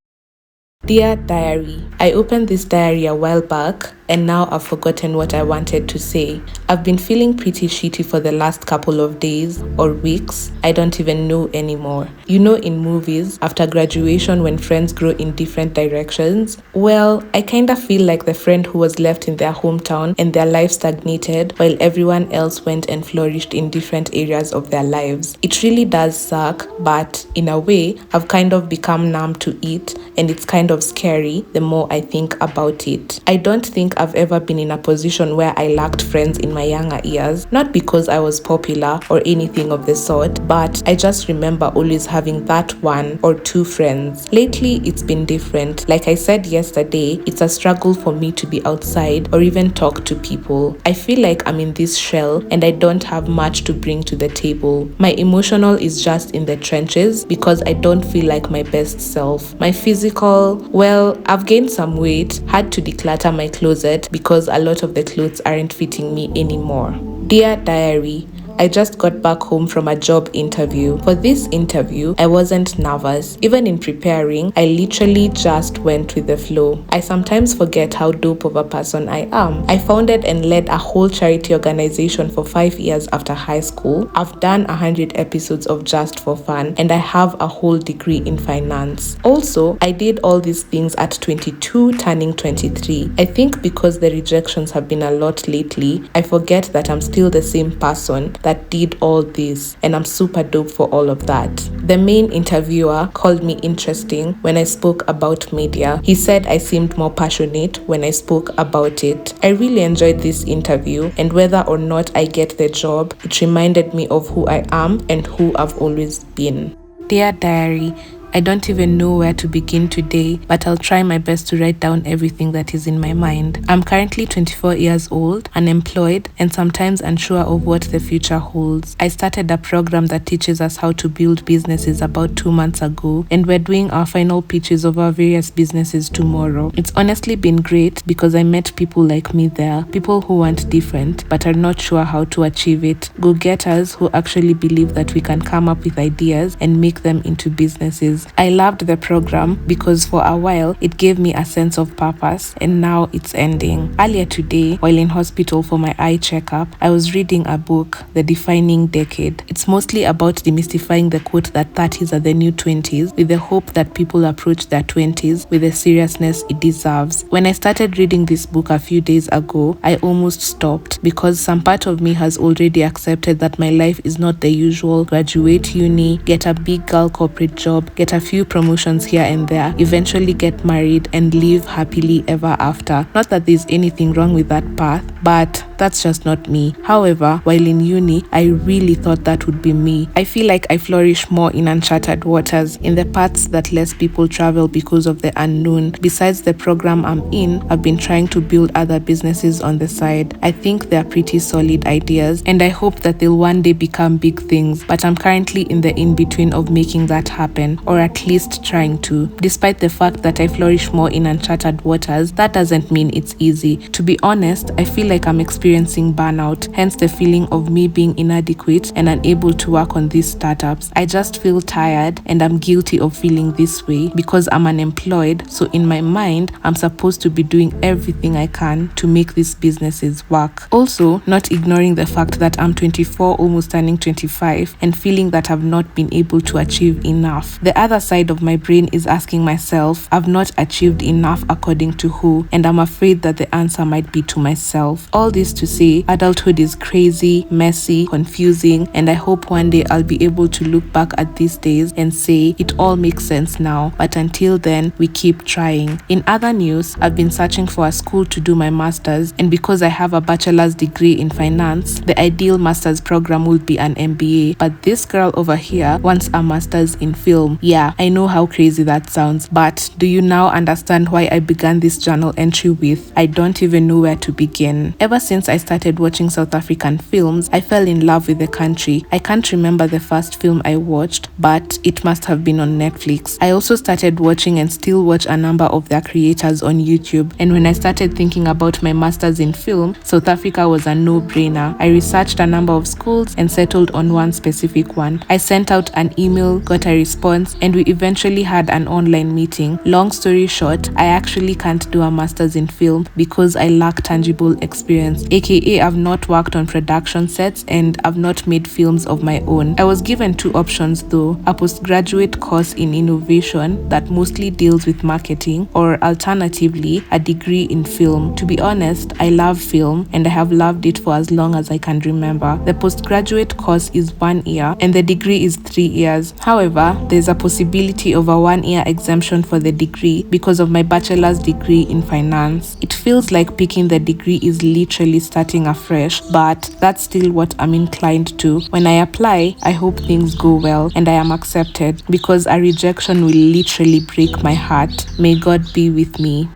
Dear Diary, I opened this diary a while back and now I've forgotten what I wanted to say. I've been feeling pretty shitty for the last couple of days or weeks. I don't even know anymore. You know, in movies, after graduation when friends grow in different directions, well, I kind of feel like the friend who was left in their hometown and their life stagnated while everyone else went and flourished in different areas of their lives. It really does suck, but in a way, I've kind of become numb to it, and it's kind of scary the more I think about it. I don't think I've ever been in a position where I lacked friends in my younger years, not because I was popular or anything of the sort, but I just remember always having that one or two friends. Lately, it's been different. Like I said yesterday, it's a struggle for me to be outside or even talk to people. I feel like I'm in this shell and I don't have much to bring to the table. My emotional is just in the trenches because I don't feel like my best self. My physical, well, I've gained some weight, had to declutter my closet because a lot of the clothes aren't fitting me anymore. Dear Diary, I just got back home from a job interview. For this interview, I wasn't nervous. Even in preparing, I literally just went with the flow. I sometimes forget how dope of a person I am. I founded and led a whole charity organization for 5 years after high school. I've done 100 episodes of Just for Fun, and I have a whole degree in finance. Also, I did all these things at 22, turning 23. I think because the rejections have been a lot lately, I forget that I'm still the same person that did all this, and I'm super dope for all of that. The main interviewer called me interesting when I spoke about media. He said I seemed more passionate when I spoke about it. I really enjoyed this interview, and whether or not I get the job, it reminded me of who I am and who I've always been. Dear Diary, I don't even know where to begin today, but I'll try my best to write down everything that is in my mind. I'm currently 24 years old, unemployed, and sometimes unsure of what the future holds. I started a program that teaches us how to build businesses about 2 months ago, and we're doing our final pitches of our various businesses tomorrow. It's honestly been great because I met people like me there, people who want different but are not sure how to achieve it, go-getters who actually believe that we can come up with ideas and make them into businesses. I loved the program because for a while it gave me a sense of purpose, and now it's ending. Earlier today, while in hospital for my eye checkup, I was reading a book, The Defining Decade. It's mostly about demystifying the quote that 30s are the new 20s, with the hope that people approach their 20s with the seriousness it deserves. When I started reading this book a few days ago, I almost stopped because some part of me has already accepted that my life is not the usual graduate uni, get a big girl corporate job, get a few promotions here and there, eventually get married and live happily ever after. Not that there's anything wrong with that path, but that's just not me. However, while in uni, I really thought that would be me. I feel like I flourish more in uncharted waters, in the paths that less people travel because of the unknown. Besides the program I'm in, I've been trying to build other businesses on the side. I think they're pretty solid ideas, and I hope that they'll one day become big things, but I'm currently in the in-between of making that happen, or at least trying to. Despite the fact that I flourish more in uncharted waters, that doesn't mean it's easy. To be honest, I feel like I'm experiencing burnout, hence the feeling of me being inadequate and unable to work on these startups. I just feel tired, and I'm guilty of feeling this way because I'm unemployed, so in my mind, I'm supposed to be doing everything I can to make these businesses work. Also, not ignoring the fact that I'm 24, almost turning 25, and feeling that I've not been able to achieve enough. The other side of my brain is asking myself, I've not achieved enough according to who, and I'm afraid that the answer might be to myself. All this to say, adulthood is crazy, messy, confusing, and I hope one day I'll be able to look back at these days and say it all makes sense now, but until then, we keep trying. In other news, I've been searching for a school to do my master's, and because I have a bachelor's degree in finance, the ideal master's program would be an MBA, but this girl over here wants a master's in film. Yeah, I know how crazy that sounds, but do you now understand why I began this journal entry with, I don't even know where to begin? Ever since I started watching South African films, I fell in love with the country. I can't remember the first film I watched, but it must have been on Netflix. I also started watching and still watch a number of their creators on YouTube, and when I started thinking about my master's in film, South Africa was a no-brainer. I researched a number of schools and settled on one specific one. I sent out an email, got a response, and we eventually had an online meeting. Long story short, I actually can't do a master's in film because I lack tangible experience, aka I've not worked on production sets and I've not made films of my own. I was given two options though, a postgraduate course in innovation that mostly deals with marketing, or alternatively, a degree in film. To be honest, I love film and I have loved it for as long as I can remember. The postgraduate course is 1 year and the degree is 3 years. However, there's a possibility of a 1 year exemption for the degree because of my bachelor's degree in finance. It feels like picking the degree is literally starting afresh, but that's still what I'm inclined to. When I apply, I hope things go well and I am accepted, because a rejection will literally break my heart. May God be with me.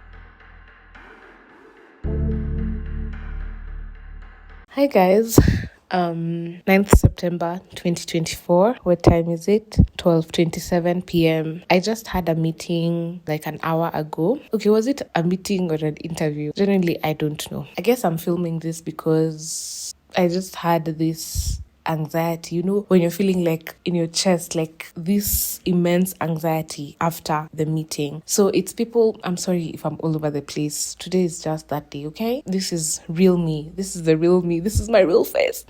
Hi guys. 9th September 2024. What time is it? 12:27 p.m. I just had a meeting like an hour ago. Okay, was it a meeting or an interview? Generally, I don't know. I guess I'm filming this because I just had this anxiety, you know, when you're feeling like in your chest, like this immense anxiety after the meeting. So it's people, I'm sorry if I'm all over the place. Today is just that day, okay? This is real me. This is the real me. This is my real face.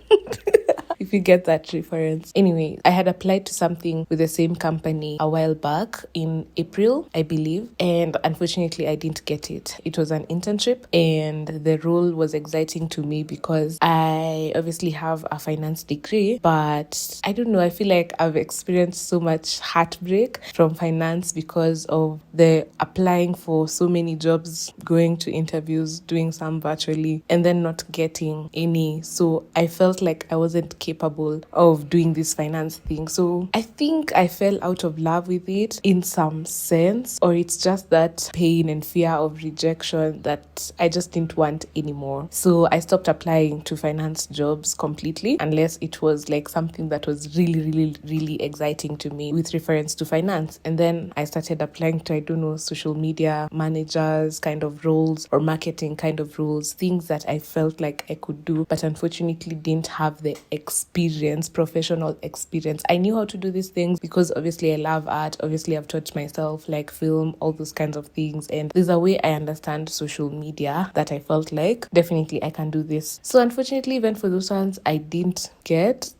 If you get that reference. Anyway, I had applied to something with the same company a while back in April, I believe, and unfortunately I didn't get it. It was an internship and the role was exciting to me because I obviously have a finance degree, but I don't know, I feel like I've experienced so much heartbreak from finance because of the applying for so many jobs, going to interviews, doing some virtually, and then not getting any. So I felt like I wasn't capable of doing this finance thing. So I think I fell out of love with it in some sense, or it's just that pain and fear of rejection that I just didn't want anymore. So I stopped applying to finance jobs completely, unless it was like something that was really, really, really exciting to me with reference to finance. And then I started applying to, I don't know, social media managers kind of roles or marketing kind of roles, things that I felt like I could do, but unfortunately didn't have the experience, professional experience. I knew how to do these things because obviously I love art. Obviously I've taught myself like film, all those kinds of things. And there's a way I understand social media that I felt like definitely I can do this. So unfortunately, even for those ones, I didn't get.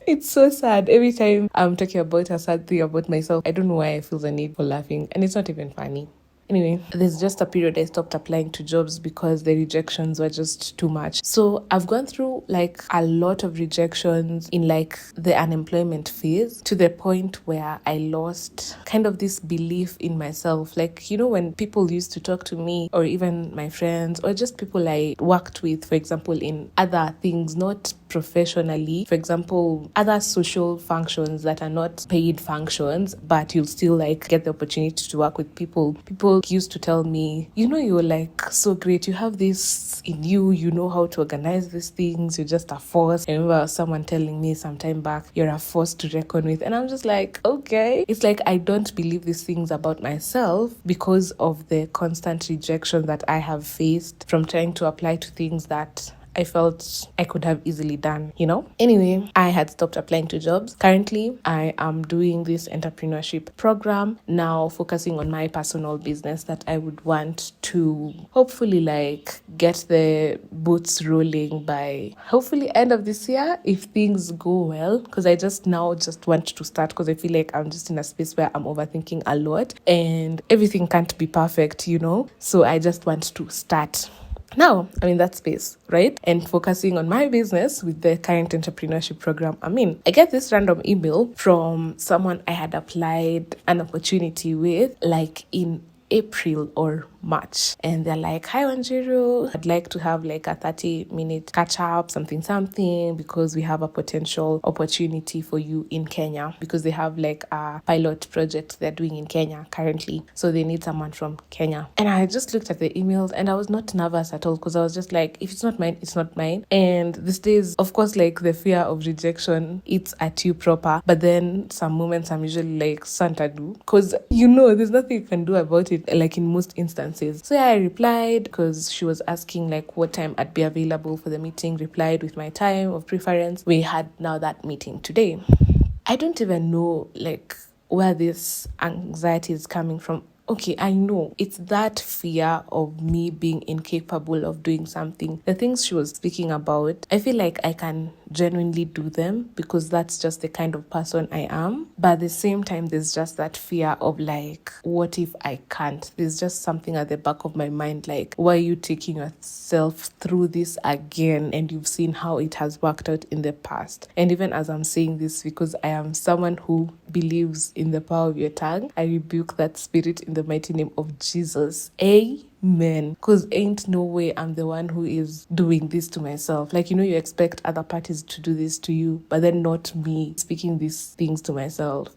It's so sad. Every time I'm talking about a sad thing about myself, I don't know why I feel the need for laughing. And it's not even funny. Anyway, there's just a period I stopped applying to jobs because the rejections were just too much. So I've gone through like a lot of rejections in like the unemployment phase, to the point where I lost kind of this belief in myself. Like, you know, when people used to talk to me, or even my friends, or just people I worked with, for example, in other things, not professionally, for example, other social functions that are not paid functions, but you'll still like get the opportunity to work with people used to tell me, you know, you're like so great, you have this in you, you know how to organize these things, you're just a force. I remember someone telling me some time back, you're a force to reckon with. And I'm just like, okay. It's like I don't believe these things about myself because of the constant rejection that I have faced from trying to apply to things that I felt I could have easily done, you know? Anyway, I had stopped applying to jobs. Currently, I am doing this entrepreneurship program, now focusing on my personal business that I would want to hopefully like get the boots rolling by hopefully end of this year if things go well, because I just want to start, because I feel like I'm just in a space where I'm overthinking a lot and everything can't be perfect, you know? So I just want to start. Now, I'm in that space, right? And focusing on my business with the current entrepreneurship program I'm in. I get this random email from someone I had applied an opportunity with, like in April or March, and they're like, hi Wanjiru, I'd like to have like a 30-minute catch up, something, because we have a potential opportunity for you in Kenya, because they have like a pilot project they're doing in Kenya currently, so they need someone from Kenya. And I just looked at the emails and I was not nervous at all, because I was just like, if it's not mine, it's not mine. And these days, of course, like the fear of rejection, it's at you proper, but then some moments I'm usually like, Santa do, because you know there's nothing you can do about it, like in most instances. So yeah, I replied because she was asking like what time I'd be available for the meeting. Replied with my time of preference. We had now that meeting today. I don't even know like where this anxiety is coming from. Okay, I know it's that fear of me being incapable of doing something. The things she was speaking about, I feel like I can genuinely do them because that's just the kind of person I am. But at the same time, there's just that fear of like, what if I can't? There's just something at the back of my mind like, why are you taking yourself through this again? And you've seen how it has worked out in the past. And even as I'm saying this, because I am someone who believes in the power of your tongue, I rebuke that spirit in the mighty name of Jesus. Amen. Because ain't no way I'm the one who is doing this to myself. Like, you know, you expect other parties to do this to you, but then not me speaking these things to myself.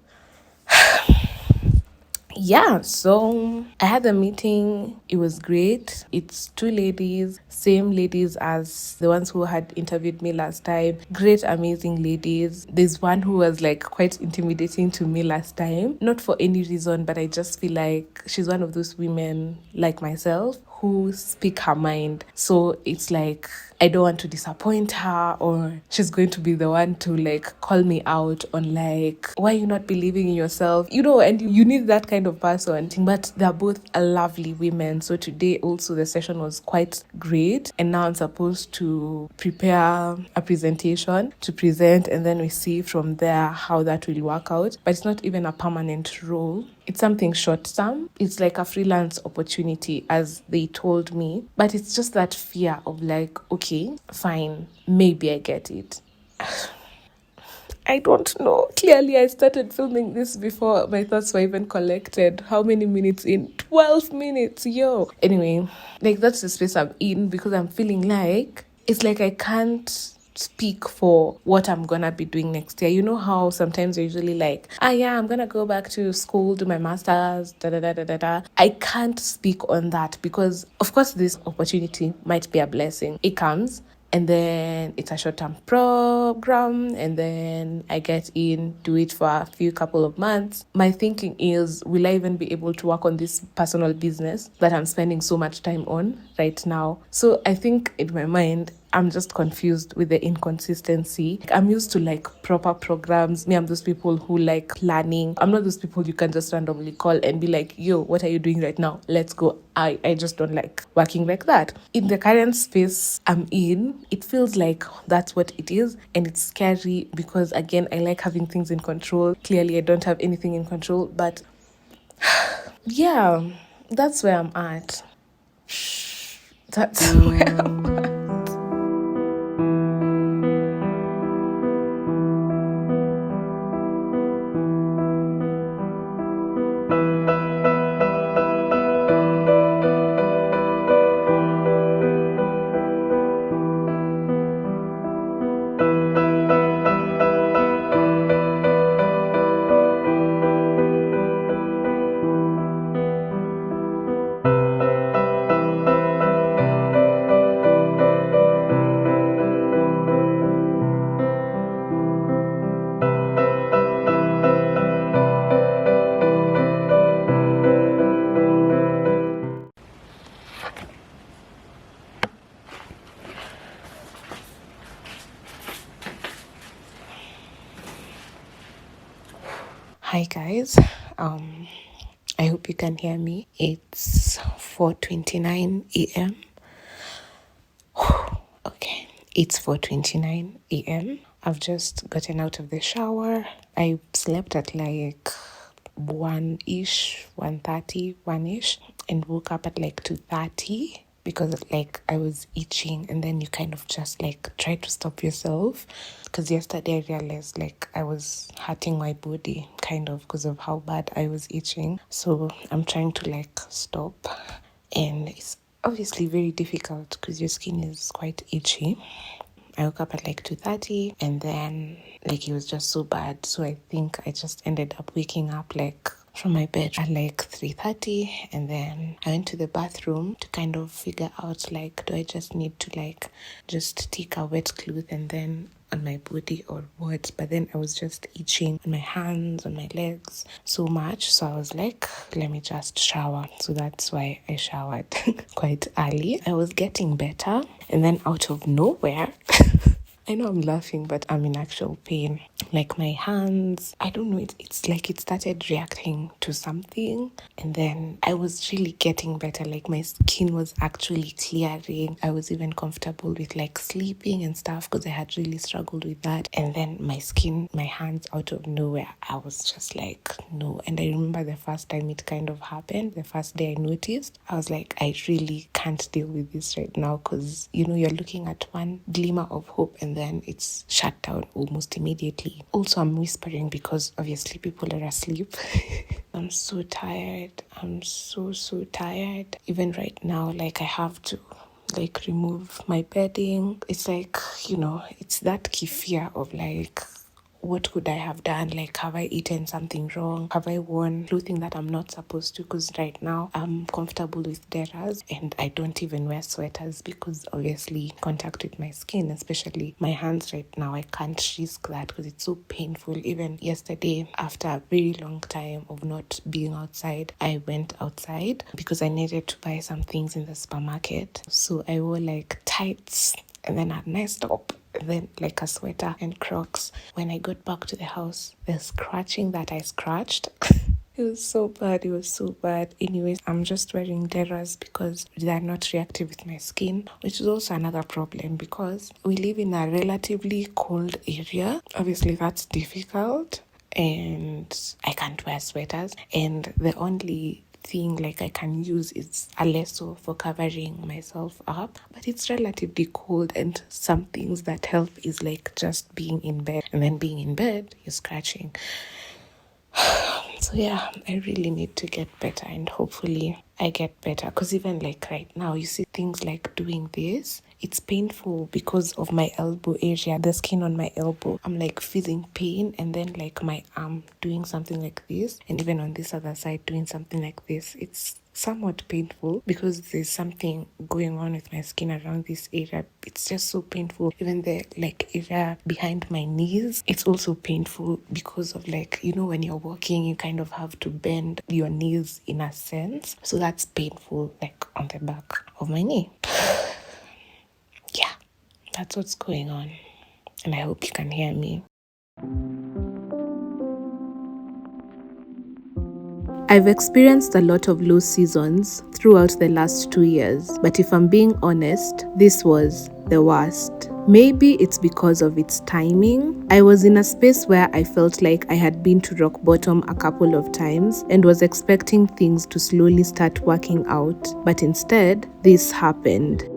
Yeah, so I had a meeting. It was great. It's two ladies, same ladies as the ones who had interviewed me last time. Great, amazing ladies. There's one who was like quite intimidating to me last time. Not for any reason, but I just feel like she's one of those women like myself who speak her mind. So it's like, I don't want to disappoint her, or she's going to be the one to like call me out on like, why are you not believing in yourself? And you need that kind of person. But they're both lovely women. So today also the session was quite great. And now I'm supposed to prepare a presentation to present, and then we see from there how that will work out. But it's not even a permanent role. It's something short term. It's like a freelance opportunity, as they told me. But it's just that fear of like, okay, fine, maybe I get it. I don't know. Clearly, I started filming this before my thoughts were even collected. How many minutes in? 12 minutes, yo. Anyway, like that's the space I'm in, because I'm feeling like it's like I can't speak for what I'm gonna be doing next year. You know how sometimes you're usually like, yeah, I'm gonna go back to school, do my master's, da da da da da da. I can't speak on that, because of course this opportunity might be a blessing. It comes, and then it's a short-term program, and then I get in, do it for a couple of months. My thinking is, will I even be able to work on this personal business that I'm spending so much time on right now? So I think in my mind, I'm just confused with the inconsistency. I'm used to like proper programs. I'm those people who like planning. I'm not those people you can just randomly call and be like, yo, what are you doing right now? Let's go. I just don't like working like that. In the current space I'm in, it feels like that's what it is. And it's scary because, again, I like having things in control. Clearly, I don't have anything in control. But yeah, that's where I'm at. That's where I'm at. Hi guys, I hope you can hear me. It's 4:29 a.m. Okay, it's 4:29 a.m. I've just gotten out of the shower. I slept at like 1-ish, 1:30, 1-ish, and woke up at like 2:30 because like I was itching, and then you kind of just like try to stop yourself, because yesterday I realized like I was hurting my body kind of because of how bad I was itching. So I'm trying to like stop, and it's obviously very difficult because your skin is quite itchy. I woke up at like 2:30, and then like it was just so bad. So I think I just ended up waking up like from my bed at like 3:30, and then I went to the bathroom to kind of figure out like, do I just need to like just take a wet cloth and then on my body or what? But then I was just itching on my hands, on my legs so much, so I was like, let me just shower. So that's why I showered quite early. I was getting better, and then out of nowhere I know I'm laughing, but I'm in actual pain. Like my hands, I don't know, it's like it started reacting to something. And then I was really getting better. Like my skin was actually clearing. I was even comfortable with like sleeping and stuff because I had really struggled with that. And then my skin, my hands, out of nowhere, I was just like, no. And I remember the first time it kind of happened, the first day I noticed, I was like, I really can't deal with this right now, because, you know, you're looking at one glimmer of hope and then it's shut down almost immediately. Also, I'm whispering because obviously people are asleep. I'm so tired. I'm so tired. Even right now, like I have to like remove my bedding. It's like, you know, it's that key fear of like, what could I have done? Like, have I eaten something wrong? Have I worn clothing that I'm not supposed to? Because right now I'm comfortable with deras and I don't even wear sweaters because obviously contact with my skin, especially my hands right now. I can't risk that because it's so painful. Even yesterday, after a very long time of not being outside, I went outside because I needed to buy some things in the supermarket. So I wore like tights and then a nice top, and then like a sweater and Crocs. When I got back to the house, the scratching that I scratched, it was so bad. It was so bad. Anyways, I'm just wearing deras because they are not reactive with my skin, which is also another problem because we live in a relatively cold area. Obviously, that's difficult, and I can't wear sweaters. And the only thing like I can use is a lasso for covering myself up, but it's relatively cold, and some things that help is like just being in bed, and then being in bed you're scratching. So yeah, I really need to get better, and hopefully I get better, because even like right now you see things like doing this, it's painful because of my elbow area, the skin on my elbow. I'm like feeling pain, and then like my arm doing something like this, and even on this other side doing something like this. It's somewhat painful because there's something going on with my skin around this area. It's just so painful. Even the like area behind my knees, it's also painful because of like, you know, when you're walking you kind of have to bend your knees in a sense, so that's painful, like on the back of my knee. Yeah, that's what's going on, and I hope you can hear me. I've experienced a lot of low seasons throughout the last 2 years, but if I'm being honest, this was the worst. Maybe it's because of its timing. I was in a space where I felt like I had been to rock bottom a couple of times and was expecting things to slowly start working out, but instead, this happened.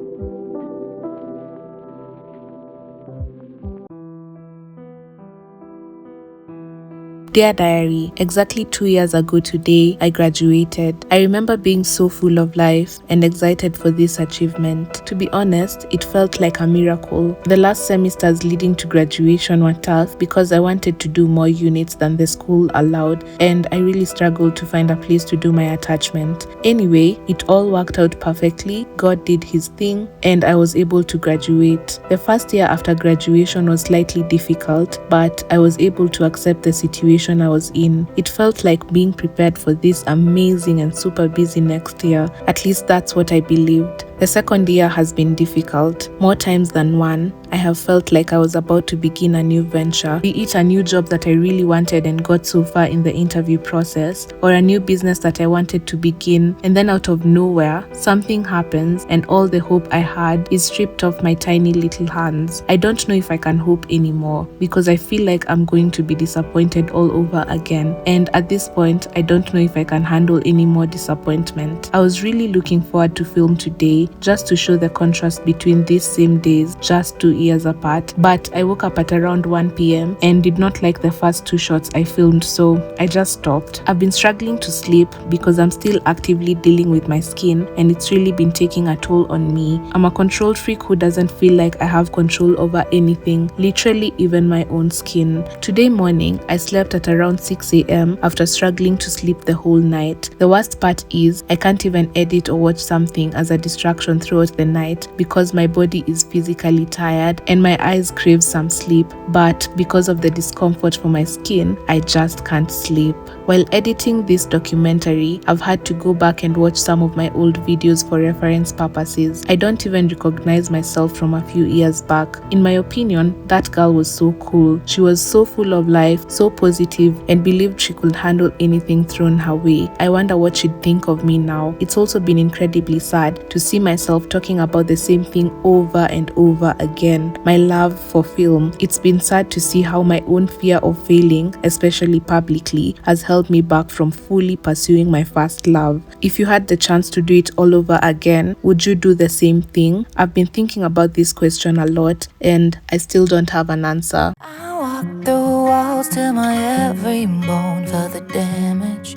Dear Diary, exactly 2 years ago today, I graduated. I remember being so full of life and excited for this achievement. To be honest, it felt like a miracle. The last semesters leading to graduation were tough because I wanted to do more units than the school allowed, and I really struggled to find a place to do my attachment. Anyway, it all worked out perfectly. God did his thing, and I was able to graduate. The first year after graduation was slightly difficult, but I was able to accept the situation I was in. It felt like being prepared for this amazing and super busy next year. At least that's what I believed. The second year has been difficult. More times than one, I have felt like I was about to begin a new venture, be it a new job that I really wanted and got so far in the interview process, or a new business that I wanted to begin, and then out of nowhere, something happens and all the hope I had is stripped off my tiny little hands. I don't know if I can hope anymore because I feel like I'm going to be disappointed all over again, and at this point, I don't know if I can handle any more disappointment. I was really looking forward to film today, just to show the contrast between these same days, just 2 years apart, but I woke up at around 1 p.m. and did not like the first 2 shots I filmed, so I just stopped. I've been struggling to sleep because I'm still actively dealing with my skin, and it's really been taking a toll on me. I'm a control freak who doesn't feel like I have control over anything, literally even my own skin. Today morning, I slept at around 6 a.m. after struggling to sleep the whole night. The worst part is I can't even edit or watch something as a distraction throughout the night because my body is physically tired and my eyes crave some sleep, but because of the discomfort for my skin, I just can't sleep. While editing this documentary, I've had to go back and watch some of my old videos for reference purposes. I don't even recognize myself from a few years back. In my opinion, that girl was so cool. She was so full of life, so positive, and believed she could handle anything thrown her way. I wonder what she'd think of me now. It's also been incredibly sad to see myself talking about the same thing over and over again. My love for film. It's been sad to see how my own fear of failing, especially publicly, has held me back from fully pursuing my first love. If you had the chance to do it all over again, would you do the same thing? I've been thinking about this question a lot, and I still don't have an answer. I walk through walls till my every bone felt the damage.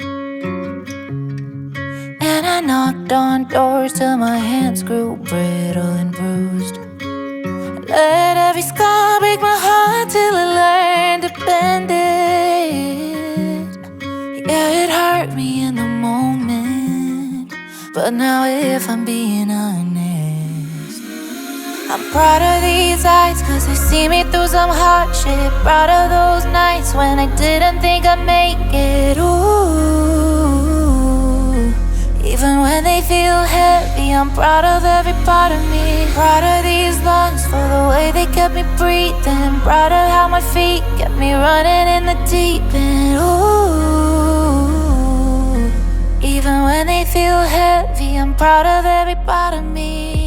And I knocked on doors till my hands grew brittle and bruised. Let every scar break my heart till I learned to bend. But now if I'm being honest, I'm proud of these eyes, cause they see me through some hardship. Proud of those nights when I didn't think I'd make it. Ooh, even when they feel heavy, I'm proud of every part of me. Proud of these lungs for the way they kept me breathing. Proud of how my feet kept me running in the deep end. Ooh, even when they feel heavy, I'm proud of every part of me.